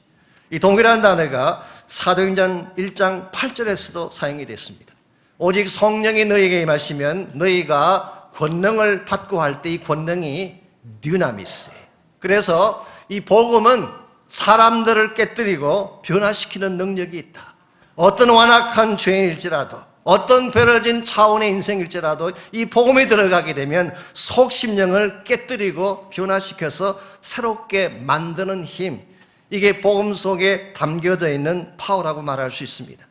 이 동일한 단어가 사도행전 1장 8절에서도 사용이 됐습니다. 오직 성령이 너희에게 임하시면 너희가 권능을 받고 할 때 이 권능이 듀나미스예요. 그래서 이 복음은 사람들을 깨뜨리고 변화시키는 능력이 있다. 어떤 완악한 죄인일지라도, 어떤 벌어진 차원의 인생일지라도 이 복음이 들어가게 되면 속심령을 깨뜨리고 변화시켜서 새롭게 만드는 힘, 이게 복음 속에 담겨져 있는 파워라고 말할 수 있습니다.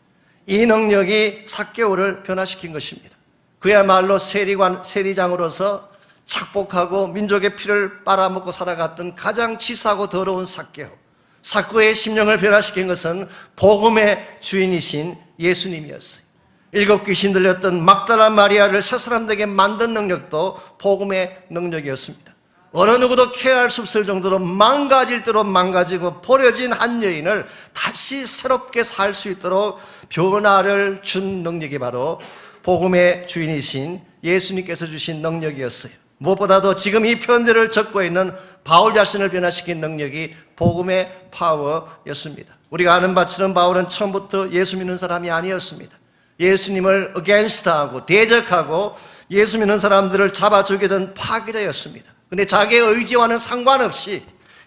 이 능력이 삭개오를 변화시킨 것입니다. 그야말로 세리장으로서 착복하고 민족의 피를 빨아먹고 살아갔던 가장 치사하고 더러운 삭개오의 심령을 변화시킨 것은 복음의 주인이신 예수님이었어요. 7 귀신 들렸던 막달라 마리아를 새 사람 되게 만든 능력도 복음의 능력이었습니다. 어느 누구도 케어할 수 없을 정도로 망가질 대로 망가지고 버려진 한 여인을 다시 새롭게 살 수 있도록 변화를 준 능력이 바로 복음의 주인이신 예수님께서 주신 능력이었어요. 무엇보다도 지금 이 편지를 적고 있는 바울 자신을 변화시킨 능력이 복음의 파워였습니다. 우리가 아는 바처럼 바울은 처음부터 예수 믿는 사람이 아니었습니다. 예수님을 against하고 대적하고 예수 믿는 사람들을 잡아 죽이던 파괴자였습니다. 그런데 자기의 의지와는 상관없이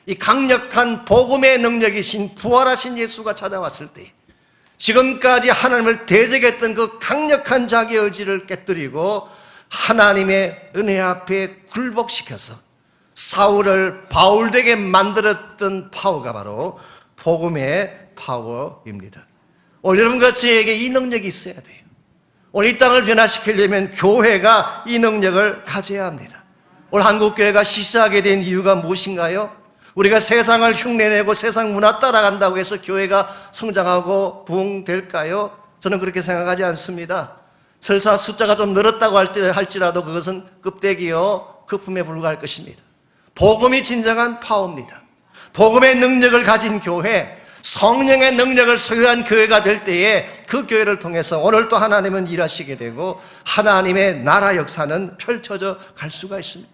이 강력한 복음의 능력이신 부활하신 예수가 찾아왔을 때 지금까지 하나님을 대적했던 그 강력한 자기의 의지를 깨뜨리고 하나님의 은혜 앞에 굴복시켜서 사울을 바울되게 만들었던 파워가 바로 복음의 파워입니다. 오늘 여러분과 저에게 이 능력이 있어야 돼요. 오늘 이 땅을 변화시키려면 교회가 이 능력을 가져야 합니다. 오늘 한국교회가 시시하게 된 이유가 무엇인가요? 우리가 세상을 흉내내고 세상 문화 따라간다고 해서 교회가 성장하고 부흥될까요? 저는 그렇게 생각하지 않습니다. 설사 숫자가 좀 늘었다고 할지라도 그것은 껍데기요 거품에 불과할 것입니다. 복음이 진정한 파워입니다. 복음의 능력을 가진 교회, 성령의 능력을 소유한 교회가 될 때에 그 교회를 통해서 오늘 또 하나님은 일하시게 되고 하나님의 나라 역사는 펼쳐져 갈 수가 있습니다.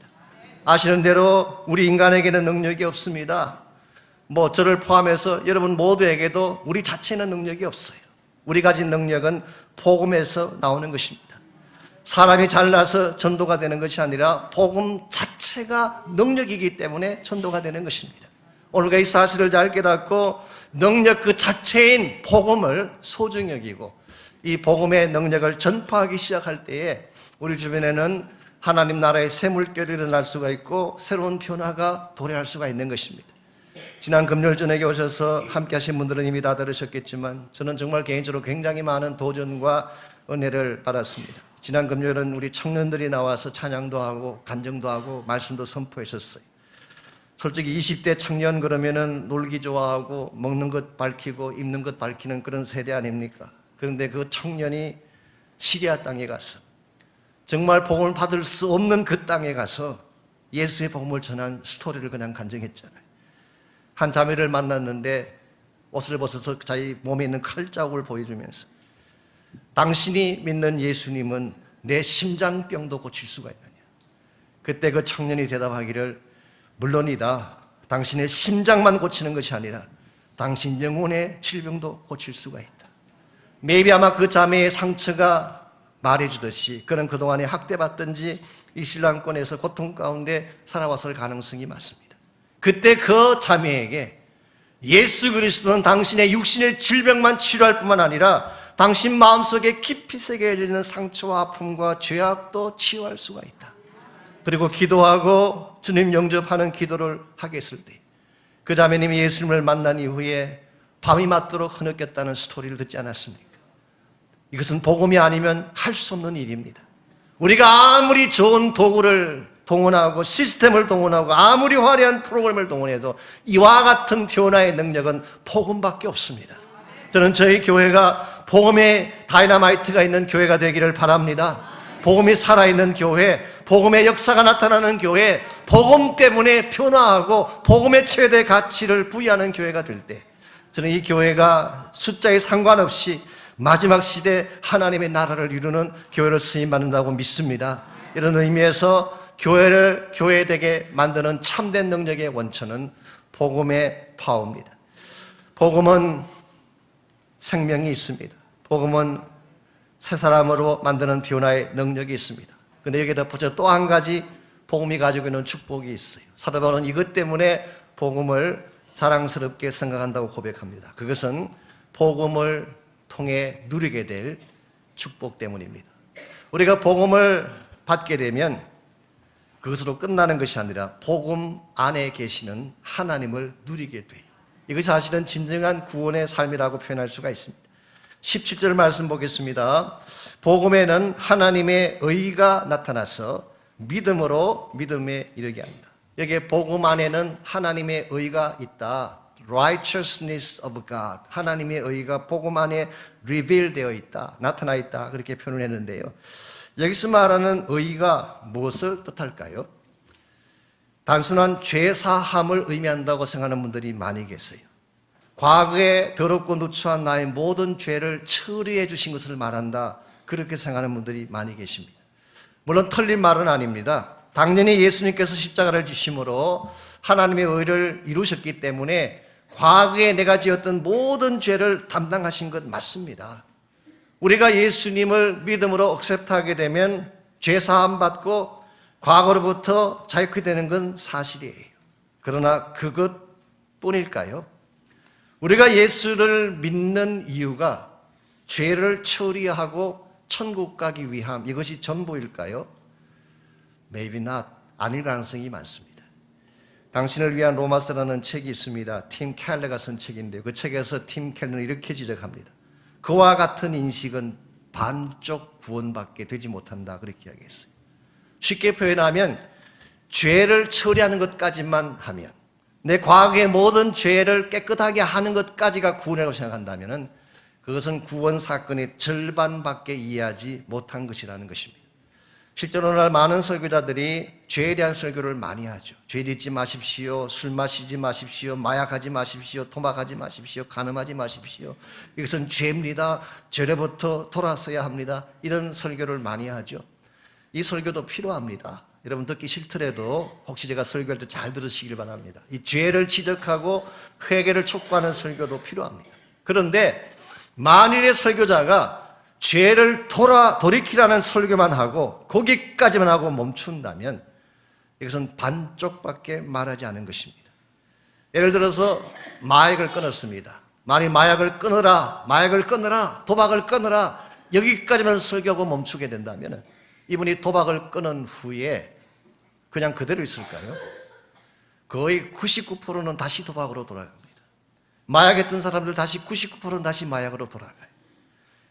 아시는 대로 우리 인간에게는 능력이 없습니다. 저를 포함해서 여러분 모두에게도 우리 자체는 능력이 없어요. 우리 가진 능력은 복음에서 나오는 것입니다. 사람이 잘나서 전도가 되는 것이 아니라 복음 자체가 능력이기 때문에 전도가 되는 것입니다. 오늘 우리가 이 사실을 잘 깨닫고 능력 그 자체인 복음을 소중히 여기고 이 복음의 능력을 전파하기 시작할 때에 우리 주변에는 하나님 나라의 새 물결이 일어날 수가 있고 새로운 변화가 도래할 수가 있는 것입니다. 지난 금요일 저녁에 오셔서 함께 하신 분들은 이미 다 들으셨겠지만 저는 정말 개인적으로 굉장히 많은 도전과 은혜를 받았습니다. 지난 금요일은 우리 청년들이 나와서 찬양도 하고 간증도 하고 말씀도 선포하셨어요. 솔직히 20대 청년 그러면은 놀기 좋아하고 먹는 것 밝히고 입는 것 밝히는 그런 세대 아닙니까? 그런데 그 청년이 시리아 땅에 가서 정말 복음을 받을 수 없는 그 땅에 가서 예수의 복음을 전한 스토리를 그냥 간증했잖아요. 한 자매를 만났는데 옷을 벗어서 자기 몸에 있는 칼자국을 보여주면서 당신이 믿는 예수님은 내 심장병도 고칠 수가 있느냐. 그때 그 청년이 대답하기를 물론이다. 당신의 심장만 고치는 것이 아니라 당신 영혼의 질병도 고칠 수가 있다. maybe 아마 그 자매의 상처가 말해주듯이 그는 그동안에 학대받든지 이슬람권에서 고통 가운데 살아왔을 가능성이 많습니다. 그때 그 자매에게 예수 그리스도는 당신의 육신의 질병만 치료할 뿐만 아니라 당신 마음속에 깊이 새겨있는 상처와 아픔과 죄악도 치유할 수가 있다. 그리고 기도하고 주님 영접하는 기도를 하게 했을 때 그 자매님이 예수님을 만난 이후에 밤이 맞도록 흐느꼈다는 스토리를 듣지 않았습니까? 이것은 복음이 아니면 할 수 없는 일입니다. 우리가 아무리 좋은 도구를 동원하고 시스템을 동원하고 아무리 화려한 프로그램을 동원해도 이와 같은 변화의 능력은 복음밖에 없습니다. 저는 저희 교회가 복음의 다이너마이트가 있는 교회가 되기를 바랍니다. 복음이 살아있는 교회, 복음의 역사가 나타나는 교회, 복음 때문에 변화하고 복음의 최대 가치를 부여하는 교회가 될 때 저는 이 교회가 숫자에 상관없이 마지막 시대 하나님의 나라를 이루는 교회로 쓰임받는다고 믿습니다. 이런 의미에서 교회를 교회되게 만드는 참된 능력의 원천은 복음의 파워입니다. 복음은 생명이 있습니다. 복음은 새 사람으로 만드는 변화의 능력이 있습니다. 그런데 여기에 덧붙여 또 한 가지 복음이 가지고 있는 축복이 있어요. 사도 바울은 이것 때문에 복음을 자랑스럽게 생각한다고 고백합니다. 그것은 복음을 통해 누리게 될 축복 때문입니다. 우리가 복음을 받게 되면 그것으로 끝나는 것이 아니라 복음 안에 계시는 하나님을 누리게 돼요. 이것이 사실은 진정한 구원의 삶이라고 표현할 수가 있습니다. 17절 말씀 보겠습니다. 복음에는 하나님의 의가 나타나서 믿음으로 믿음에 이르게 합니다. 여기에 복음 안에는 하나님의 의가 있다. Righteousness of God. 하나님의 의가 복음 안에 reveal 되어 있다. 나타나 있다. 그렇게 표현을 했는데요. 여기서 말하는 의가 무엇을 뜻할까요? 단순한 죄사함을 의미한다고 생각하는 분들이 많이 계세요. 과거에 더럽고 누추한 나의 모든 죄를 처리해 주신 것을 말한다. 그렇게 생각하는 분들이 많이 계십니다. 물론 틀린 말은 아닙니다. 당연히 예수님께서 십자가를 지심으로 하나님의 의를 이루셨기 때문에 과거에 내가 지었던 모든 죄를 담당하신 것 맞습니다. 우리가 예수님을 믿음으로 억셉트하게 되면 죄 사함 받고 과거로부터 자유케 되는 건 사실이에요. 그러나 그것뿐일까요? 우리가 예수를 믿는 이유가 죄를 처리하고 천국 가기 위함, 이것이 전부일까요? Maybe not. 아닐 가능성이 많습니다. 당신을 위한 로마서라는 책이 있습니다. 팀 켈러가 쓴 책인데요. 그 책에서 팀 켈러는 이렇게 지적합니다. 그와 같은 인식은 반쪽 구원받게 되지 못한다, 그렇게 이야기했어요. 쉽게 표현하면 죄를 처리하는 것까지만 하면, 내 과거의 모든 죄를 깨끗하게 하는 것까지가 구원이라고 생각한다면 그것은 구원 사건의 절반밖에 이해하지 못한 것이라는 것입니다. 실제로 오늘날 많은 설교자들이 죄에 대한 설교를 많이 하죠. 죄 짓지 마십시오, 술 마시지 마십시오, 마약하지 마십시오, 도박하지 마십시오, 간음하지 마십시오. 이것은 죄입니다. 죄로부터 돌아서야 합니다. 이런 설교를 많이 하죠. 이 설교도 필요합니다. 여러분 듣기 싫더라도 혹시 제가 설교할 때 잘 들으시길 바랍니다. 이 죄를 지적하고 회개를 촉구하는 설교도 필요합니다. 그런데 만일의 설교자가 죄를 돌이키라는 설교만 하고 거기까지만 하고 멈춘다면 이것은 반쪽밖에 말하지 않은 것입니다. 예를 들어서 마약을 끊었습니다. 만일 마약을 끊어라, 도박을 끊어라, 여기까지만 설교하고 멈추게 된다면 이분이 도박을 끊은 후에 그냥 그대로 있을까요? 거의 99%는 다시 도박으로 돌아갑니다. 마약했던 사람들 다시 99%는 다시 마약으로 돌아가요.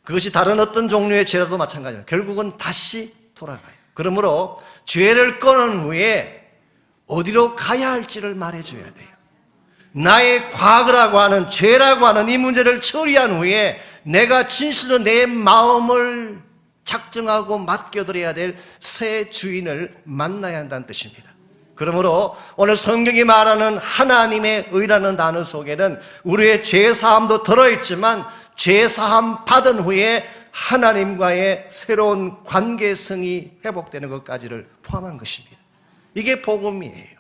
그것이 다른 어떤 종류의 죄라도 마찬가지입니다. 결국은 다시 돌아가요. 그러므로 죄를 끊은 후에 어디로 가야 할지를 말해줘야 돼요. 나의 과거라고 하는 죄라고 하는 이 문제를 처리한 후에 내가 진실로 내 마음을 작정하고 맡겨드려야 될 새 주인을 만나야 한다는 뜻입니다. 그러므로 오늘 성경이 말하는 하나님의 의라는 단어 속에는 우리의 죄사함도 들어있지만 죄사함 받은 후에 하나님과의 새로운 관계성이 회복되는 것까지를 포함한 것입니다. 이게 복음이에요.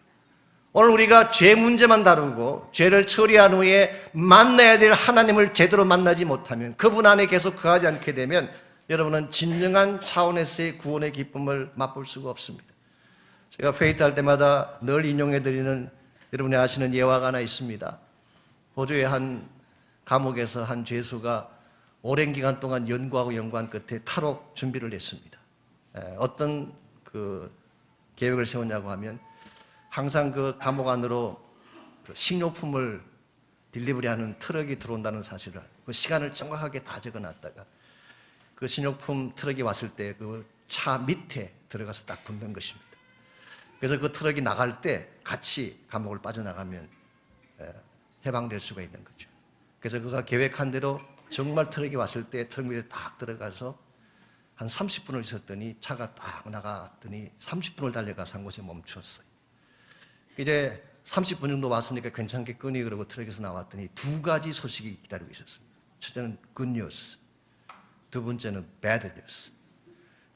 오늘 우리가 죄 문제만 다루고 죄를 처리한 후에 만나야 될 하나님을 제대로 만나지 못하면, 그분 안에 계속 거하지 않게 되면 여러분은 진정한 차원에서의 구원의 기쁨을 맛볼 수가 없습니다. 제가 페이트할 때마다 늘 인용해드리는 여러분이 아시는 예화가 하나 있습니다. 호주의 한 감옥에서 한 죄수가 오랜 기간 동안 연구한 끝에 탈옥 준비를 했습니다. 어떤 계획을 세웠냐고 하면 항상 그 감옥 안으로 식료품을 딜리버리하는 트럭이 들어온다는 사실을 그 시간을 정확하게 다 적어놨다가 그 식료품 트럭이 왔을 때 그 차 밑에 들어가서 딱 붙는 것입니다. 그래서 그 트럭이 나갈 때 같이 감옥을 빠져나가면 해방될 수가 있는 거죠. 그래서 그가 계획한 대로 정말 트럭이 왔을 때 트럭 밑에 딱 들어가서 한 30분을 있었더니 차가 딱 나가더니 30분을 달려가서 한 곳에 멈추었어요. 이제 30분 정도 왔으니까 괜찮겠거니 그러고 트럭에서 나왔더니 두 가지 소식이 기다리고 있었습니다. 첫째는 good news, 두 번째는 bad news.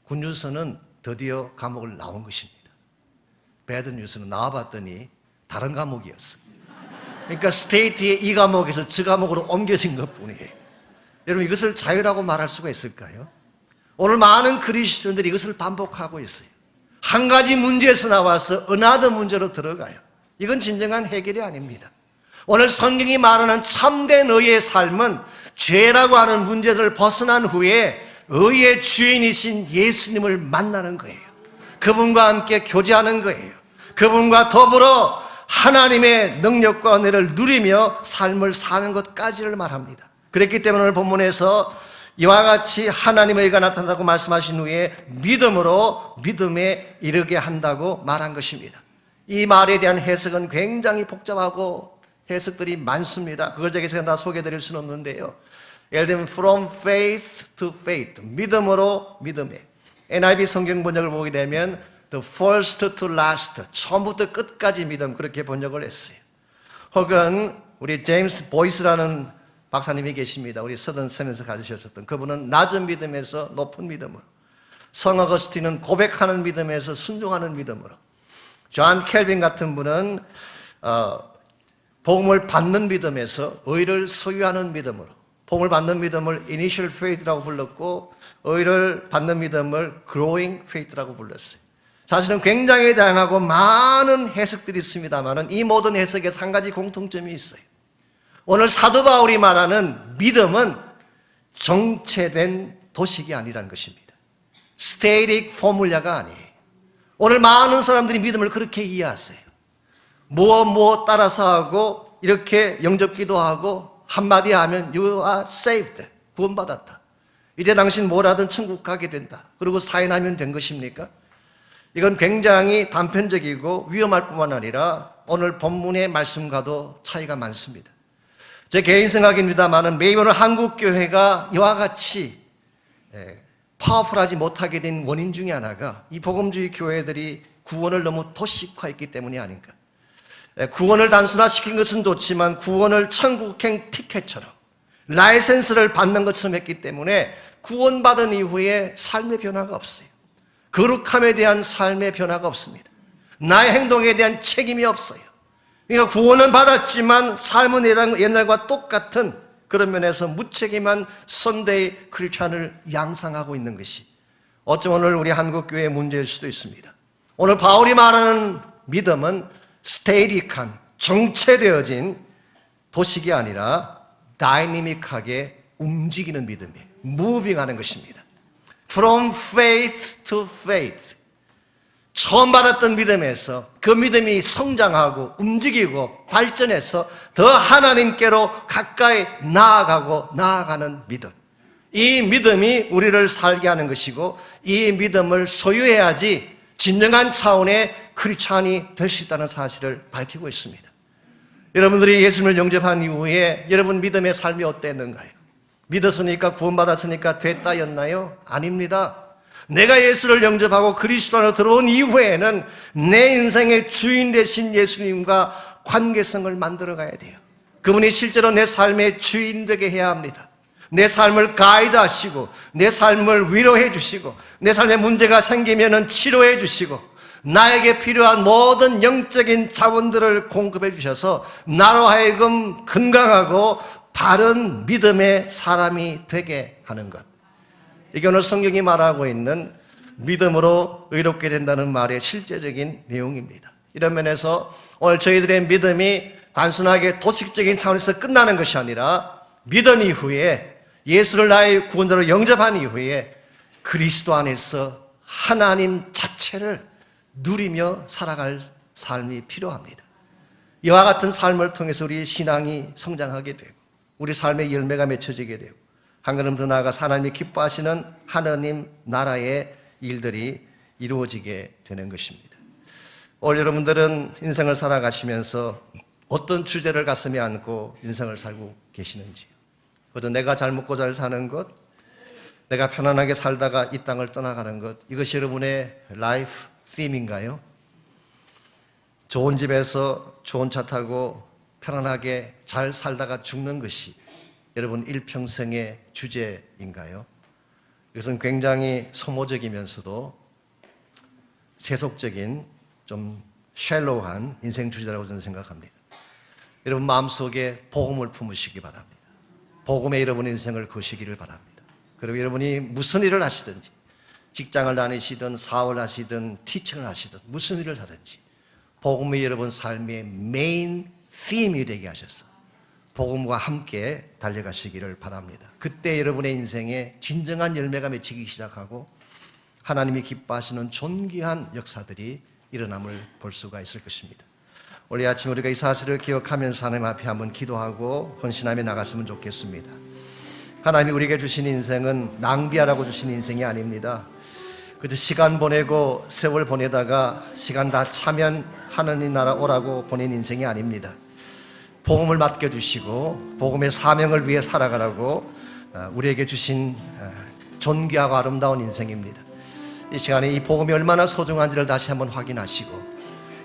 good news는 드디어 감옥을 나온 것입니다. bad news는 나와봤더니 다른 감옥이었어요. 그러니까 스테이트의 이 감옥에서 저 감옥으로 옮겨진 것뿐이에요. 여러분 이것을 자유라고 말할 수가 있을까요? 오늘 많은 그리스도인들이 이것을 반복하고 있어요. 한 가지 문제에서 나와서 another 문제로 들어가요. 이건 진정한 해결이 아닙니다. 오늘 성경이 말하는 참된 의의 삶은 죄라고 하는 문제를 벗어난 후에 의의 주인이신 예수님을 만나는 거예요. 그분과 함께 교제하는 거예요. 그분과 더불어 하나님의 능력과 은혜를 누리며 삶을 사는 것까지를 말합니다. 그랬기 때문에 오늘 본문에서 이와 같이 하나님의 의가 나타난다고 말씀하신 후에 믿음으로 믿음에 이르게 한다고 말한 것입니다. 이 말에 대한 해석은 굉장히 복잡하고 해석들이 많습니다. 그걸 제가 다 소개해드릴 수는 없는데요. 예를 들면 from faith to faith, 믿음으로 믿음에. NIV 성경 번역을 보게 되면 the first to last, 처음부터 끝까지 믿음, 그렇게 번역을 했어요. 혹은 우리 제임스 보이스라는 박사님이 계십니다. 우리 서든 샘에서 가르치셨던 그분은 낮은 믿음에서 높은 믿음으로. 성 어거스틴은 고백하는 믿음에서 순종하는 믿음으로, 존 켈빈 같은 분은 복음을 받는 믿음에서 의를 소유하는 믿음으로, 복음을 받는 믿음을 initial faith라고 불렀고 의를 받는 믿음을 growing faith라고 불렀어요. 사실은 굉장히 다양하고 많은 해석들이 있습니다만 이 모든 해석에 한 가지 공통점이 있어요. 오늘 사도 바울이 말하는 믿음은 정체된 도식이 아니라는 것입니다. 스테이릭 포뮬라가 아니에요. 오늘 많은 사람들이 믿음을 그렇게 이해하세요. 무엇 따라서 하고 이렇게 영접기도 하고 한마디 하면 You are saved, 구원받았다. 이제 당신 뭐라든 천국 가게 된다. 그리고 사인하면 된 것입니까? 이건 굉장히 단편적이고 위험할 뿐만 아니라 오늘 본문의 말씀과도 차이가 많습니다. 제 개인 생각입니다만 매일 오늘 한국교회가 이와 같이 파워풀하지 못하게 된 원인 중에 하나가 이 복음주의 교회들이 구원을 너무 도식화했기 때문이 아닌가. 구원을 단순화시킨 것은 좋지만 구원을 천국행 티켓처럼 라이센스를 받는 것처럼 했기 때문에 구원받은 이후에 삶의 변화가 없어요. 거룩함에 대한 삶의 변화가 없습니다. 나의 행동에 대한 책임이 없어요. 그러니까 구원은 받았지만 삶은 옛날과 똑같은 그런 면에서 무책임한 선데이 크리스찬을 양상하고 있는 것이 어쩌면 오늘 우리 한국교회의 문제일 수도 있습니다. 오늘 바울이 말하는 믿음은 스테이릭한, 정체되어진 도식이 아니라 다이내믹하게 움직이는 믿음이에요. 무빙하는 것입니다. From faith to faith. 처음 받았던 믿음에서 그 믿음이 성장하고 움직이고 발전해서 더 하나님께로 가까이 나아가는 믿음. 이 믿음이 우리를 살게 하는 것이고 이 믿음을 소유해야지 진정한 차원의 크리스찬이 될 수 있다는 사실을 밝히고 있습니다. 여러분들이 예수님을 영접한 이후에 여러분 믿음의 삶이 어땠는가요? 믿었으니까 구원받았으니까 됐다였나요? 아닙니다. 내가 예수를 영접하고 그리스도 안으로 들어온 이후에는 내 인생의 주인 되신 예수님과 관계성을 만들어 가야 돼요. 그분이 실제로 내 삶의 주인 되게 해야 합니다. 내 삶을 가이드하시고 내 삶을 위로해 주시고 내 삶에 문제가 생기면 치료해 주시고 나에게 필요한 모든 영적인 자원들을 공급해 주셔서 나로 하여금 건강하고 바른 믿음의 사람이 되게 하는 것. 이게 오늘 성경이 말하고 있는 믿음으로 의롭게 된다는 말의 실제적인 내용입니다. 이런 면에서 오늘 저희들의 믿음이 단순하게 도식적인 차원에서 끝나는 것이 아니라 믿은 이후에 예수를 나의 구원자로 영접한 이후에 그리스도 안에서 하나님 자체를 누리며 살아갈 삶이 필요합니다. 이와 같은 삶을 통해서 우리의 신앙이 성장하게 되고 우리 삶의 열매가 맺혀지게 되고 한 걸음 더 나아가 하나님이 기뻐하시는 하나님 나라의 일들이 이루어지게 되는 것입니다. 오늘 여러분들은 인생을 살아가시면서 어떤 주제를 가슴에 안고 인생을 살고 계시는지요? 그것도 내가 잘 먹고 잘 사는 것, 내가 편안하게 살다가 이 땅을 떠나가는 것, 이것이 여러분의 라이프 팀인가요? 좋은 집에서 좋은 차 타고 편안하게 잘 살다가 죽는 것이 여러분 일평생의 주제인가요? 이것은 굉장히 소모적이면서도 세속적인 좀 샬로우한 인생 주제라고 저는 생각합니다. 여러분 마음속에 복음을 품으시기 바랍니다. 복음에 여러분의 인생을 거시기를 바랍니다. 그리고 여러분이 무슨 일을 하시든지 직장을 다니시든 사업을 하시든 티칭을 하시든 무슨 일을 하든지 복음이 여러분 삶의 메인 팀이 되게 하셔서 복음과 함께 달려가시기를 바랍니다. 그때 여러분의 인생에 진정한 열매가 맺히기 시작하고 하나님이 기뻐하시는 존귀한 역사들이 일어남을 볼 수가 있을 것입니다. 오늘 아침 우리가 이 사실을 기억하면서 하나님 앞에 한번 기도하고 헌신하며 나갔으면 좋겠습니다. 하나님이 우리에게 주신 인생은 낭비하라고 주신 인생이 아닙니다. 그저 시간 보내고 세월 보내다가 시간 다 차면 하나님 나라 오라고 보낸 인생이 아닙니다. 복음을 맡겨주시고 복음의 사명을 위해 살아가라고 우리에게 주신 존귀하고 아름다운 인생입니다. 이 시간에 이 복음이 얼마나 소중한지를 다시 한번 확인하시고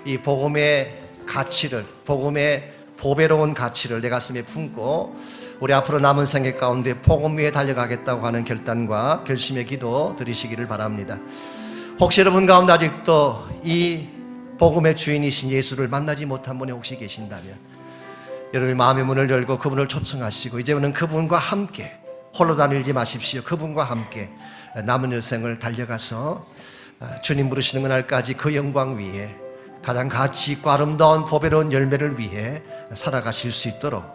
이 복음의 가치를, 복음의 보배로운 가치를 내 가슴에 품고 우리 앞으로 남은 생애 가운데 복음 위에 달려가겠다고 하는 결단과 결심의 기도 드리시기를 바랍니다. 혹시 여러분 가운데 아직도 이 복음의 주인이신 예수를 만나지 못한 분이 혹시 계신다면 여러분의 마음의 문을 열고 그분을 초청하시고 이제는 그분과 함께 홀로 다니지 마십시오. 그분과 함께 남은 여생을 달려가서 주님 부르시는 그날까지 그 영광 위에 가장 가치 있고 아름다운 보배로운 열매를 위해 살아가실 수 있도록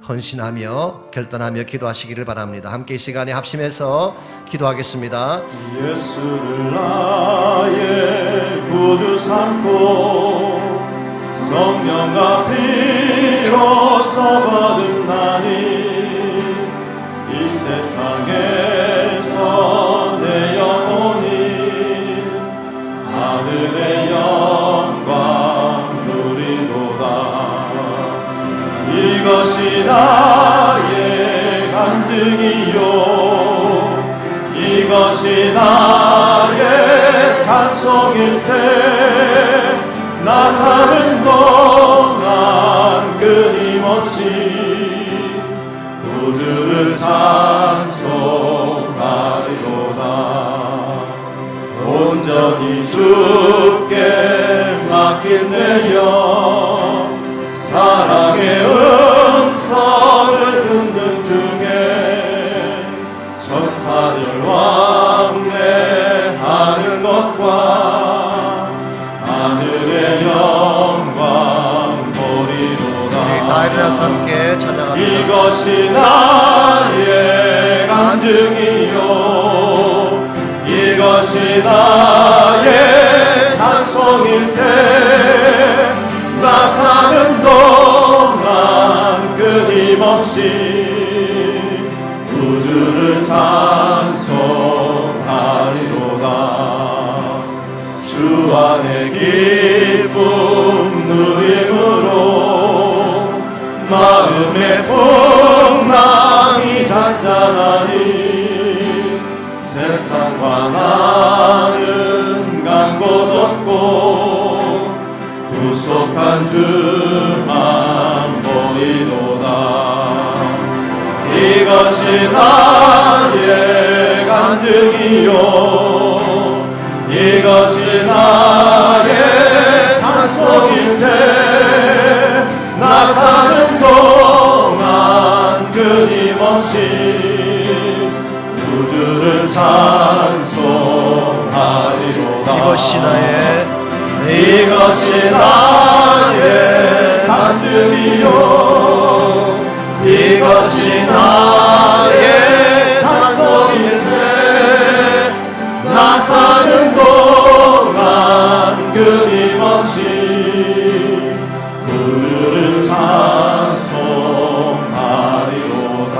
헌신하며 결단하며 기도하시기를 바랍니다. 함께 이 시간에 합심해서 기도하겠습니다. 예수를 나의 구주 삼고 성령과 피로서 거듭나니 이 세상에서 내 영혼이 하늘의 영광 누리도다. 이것이 나의 간증이요 이것이 나의 찬송일세. 나 사는 동안 끊임없이 구주를 찬송하리로다. 온전히 주께 맡긴 내 영 사랑의 음성을 듣는 중에 천사들 왕래하는 것과 하늘의 영광 보리로다. 다 일어나서 함께 찬양합니다. 이것이 나의 간증이요 이것이 나의 찬송일세. 나 사는 동안 끊임없이 구주를 찬송하리로다. 주 안에 기쁨 누림으로 마음의 풍랑이 잔잔하니 세상과 나는 간 곳 없고 구속한 주만 보이도다. 이것이 나의 간증이요 이것이 나의 찬송일세. 나 사는 동안 끊임없이 구주를 찬송하리로다. 이것이 나의 간증이요 이것이 나의 찬송일세. 나 사는 동안 끊임없이 구주를 찬송하리로다.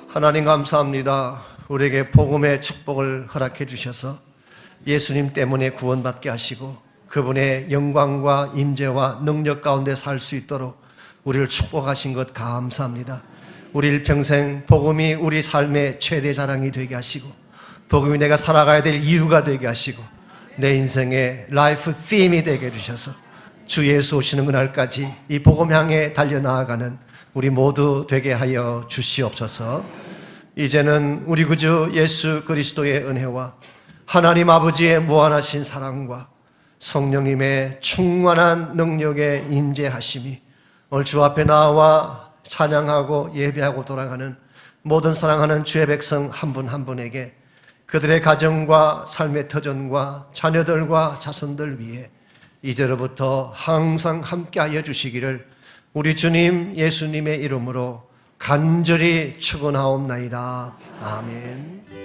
하나님 감사합니다. 우리에게 복음의 축복을 허락해 주셔서 예수님 때문에 구원받게 하시고 그분의 영광과 임재와 능력 가운데 살 수 있도록 우리를 축복하신 것 감사합니다. 우리 일평생 복음이 우리 삶의 최대 자랑이 되게 하시고 복음이 내가 살아가야 될 이유가 되게 하시고 내 인생의 라이프 팀이 되게 해주셔서 주 예수 오시는 그날까지 이 복음 향해 달려나아가는 우리 모두 되게 하여 주시옵소서. 이제는 우리 구주 예수 그리스도의 은혜와 하나님 아버지의 무한하신 사랑과 성령님의 충만한 능력의 임재하심이 오늘 주 앞에 나와 찬양하고 예배하고 돌아가는 모든 사랑하는 주의 백성 한 분 한 분에게 그들의 가정과 삶의 터전과 자녀들과 자손들 위해 이제로부터 항상 함께하여 주시기를 우리 주님 예수님의 이름으로 간절히 축원하옵나이다. 아멘.